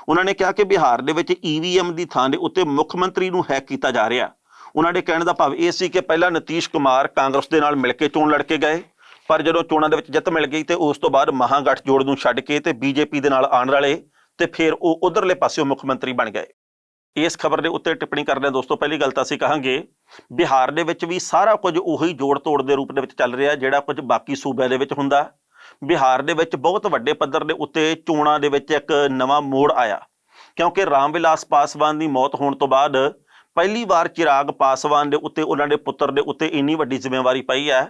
A: ਉਹਨਾਂ ਨੇ ਕਿਹਾ ਕਿ ਬਿਹਾਰ ਦੇ ਵਿੱਚ EVM ਦੀ ਥਾਂ ਦੇ ਉੱਤੇ ਮੁੱਖ ਮੰਤਰੀ ਨੂੰ ਹੈਕ ਕੀਤਾ ਜਾ ਰਿਹਾ। ਉਹਨਾਂ ਦੇ ਕਹਿਣ ਦਾ ਭਾਵ ਇਹ ਸੀ ਕਿ ਪਹਿਲਾਂ ਨਿਤੀਸ਼ ਕੁਮਾਰ ਕਾਂਗਰਸ ਦੇ ਨਾਲ ਮਿਲ ਕੇ ਚੋਣ ਲੜ ਕੇ ਗਏ, ਪਰ ਜਦੋਂ ਚੋਣਾਂ ਦੇ ਵਿੱਚ ਜਿੱਤ ਮਿਲ ਗਈ ਤੇ ਉਸ ਤੋਂ ਬਾਅਦ ਮਹਾਗਠਜੋੜ ਨੂੰ ਛੱਡ ਕੇ ਤੇ BJP ਦੇ ਨਾਲ ਆਉਣ ਵਾਲੇ ਤੇ ਫਿਰ ਉਹ ਉਧਰਲੇ ਪਾਸਿਓਂ ਮੁੱਖ ਮੰਤਰੀ ਬਣ ਗਏ। ਇਸ ਖਬਰ ਦੇ ਉੱਤੇ ਟਿੱਪਣੀ ਕਰਦਿਆਂ ਦੋਸਤੋ ਪਹਿਲੀ ਗੱਲ ਤਾਂ ਅਸੀਂ ਕਹਾਂਗੇ ਬਿਹਾਰ ਦੇ ਵਿੱਚ ਵੀ ਸਾਰਾ ਕੁਝ ਉਹੀ ਜੋੜ ਤੋੜ ਦੇ ਰੂਪ ਦੇ ਵਿੱਚ ਚੱਲ ਰਿਹਾ ਜਿਹੜਾ ਕੁਝ ਬਾਕੀ ਸੂਬਿਆਂ ਦੇ ਵਿੱਚ ਹੁੰਦਾ। ਬਿਹਾਰ ਦੇ ਵਿੱਚ ਬਹੁਤ ਵੱਡੇ ਪੱਧਰ ਦੇ ਉੱਤੇ ਚੋਣਾਂ ਦੇ ਵਿੱਚ ਇੱਕ ਨਵਾਂ ਮੋੜ ਆਇਆ ਕਿਉਂਕਿ ਰਾਮ ਵਿਲਾਸ ਪਾਸਵਾਨ ਦੀ ਮੌਤ ਹੋਣ ਤੋਂ ਬਾਅਦ ਪਹਿਲੀ ਵਾਰ ਚਿਰਾਗ ਪਾਸਵਾਨ ਦੇ ਉੱਤੇ ਉਹਨਾਂ ਦੇ ਪੁੱਤਰ ਦੇ ਉੱਤੇ ਇੰਨੀ ਵੱਡੀ ਜ਼ਿੰਮੇਵਾਰੀ ਪਈ ਹੈ।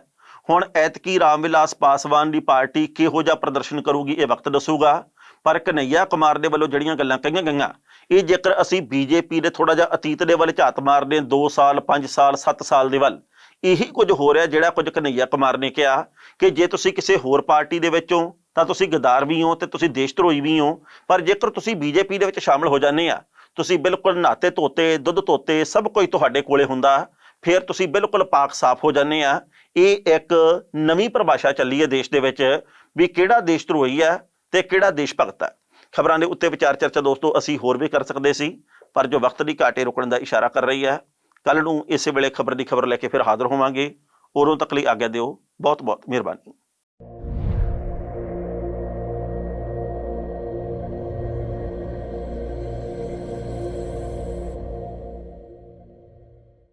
A: ਹੁਣ ਐਤਕੀ ਰਾਮ ਵਿਲਾਸ ਪਾਸਵਾਨ ਦੀ ਪਾਰਟੀ ਕਿਹੋ ਜਿਹਾ ਪ੍ਰਦਰਸ਼ਨ ਕਰੂਗੀ ਇਹ ਵਕਤ ਦੱਸੂਗਾ। ਪਰ ਕਨਈਆ ਕੁਮਾਰ ਦੇ ਵੱਲੋਂ ਜਿਹੜੀਆਂ ਗੱਲਾਂ ਕਹੀਆਂ ਗਈਆਂ ਇਹ ਜੇਕਰ ਅਸੀਂ ਬੀਜੇਪੀ ਦੇ ਥੋੜਾ ਜਿਹਾ ਅਤੀਤ ਦੇ ਵੱਲ ਝਾਤ ਮਾਰਦੇ 2 ਸਾਲ 5 ਸਾਲ 7 ਸਾਲ ਦੇ ਵੱਲ ਇਹੀ ਕੁਝ ਹੋ ਰਿਹਾ ਜਿਹੜਾ ਕੁਝ ਕਨਈਆ ਕੁਮਾਰ ਨੇ ਕਿਹਾ ਕਿ ਜੇ ਤੁਸੀਂ ਕਿਸੇ ਹੋਰ ਪਾਰਟੀ ਦੇ ਵਿੱਚੋਂ ਤਾਂ ਤੁਸੀਂ ਗਦਾਰ ਵੀ ਹੋ ਤੇ ਤੁਸੀਂ ਦੇਸ਼ ਧਰੋਹੀ ਵੀ ਹੋ, ਪਰ ਜੇਕਰ ਤੁਸੀਂ ਬੀਜੇਪੀ ਦੇ ਵਿੱਚ ਸ਼ਾਮਲ ਹੋ ਜਾਂਦੇ ਆ ਤੁਸੀਂ ਬਿਲਕੁਲ ਨਹਾਤੇ ਧੋਤੇ ਦੁੱਧ ਧੋਤੇ ਸਭ ਕੁਝ ਤੁਹਾਡੇ ਕੋਲੇ ਹੁੰਦਾ, ਫਿਰ ਤੁਸੀਂ ਬਿਲਕੁਲ ਪਾਕ ਸਾਫ਼ ਹੋ ਜਾਂਦੇ ਆ। ਇਹ ਇੱਕ ਨਵੀਂ ਪਰਿਭਾਸ਼ਾ ਚੱਲੀ ਹੈ ਦੇਸ਼ ਦੇ ਵਿੱਚ ਵੀ ਕਿਹੜਾ ਦੇਸ਼ ਧਰੋਹੀ ਹੈ ਤੇ ਕਿਹੜਾ ਦੇਸ਼ ਭਗਤ ਹੈ। ਖਬਰਾਂ ਦੇ ਉੱਤੇ ਵਿਚਾਰ ਚਰਚਾ ਦੋਸਤੋ ਅਸੀਂ ਹੋਰ ਵੀ ਕਰ ਸਕਦੇ ਸੀ ਪਰ ਜੋ ਵਕਤ ਦੀ ਘਾਟੇ ਰੁਕਣ ਦਾ ਇਸ਼ਾਰਾ ਕਰ ਰਹੀ ਹੈ। ਕੱਲ ਨੂੰ ਇਸੇ ਵੇਲੇ ਖਬਰ ਦੀ ਖਬਰ ਲੈ ਕੇ ਫਿਰ ਹਾਜ਼ਰ ਹੋਵਾਂਗੇ। ਉਦੋਂ ਤੱਕ ਲਈ ਆਗਿਆ ਦਿਓ। ਬਹੁਤ ਬਹੁਤ ਮਿਹਰਬਾਨੀ।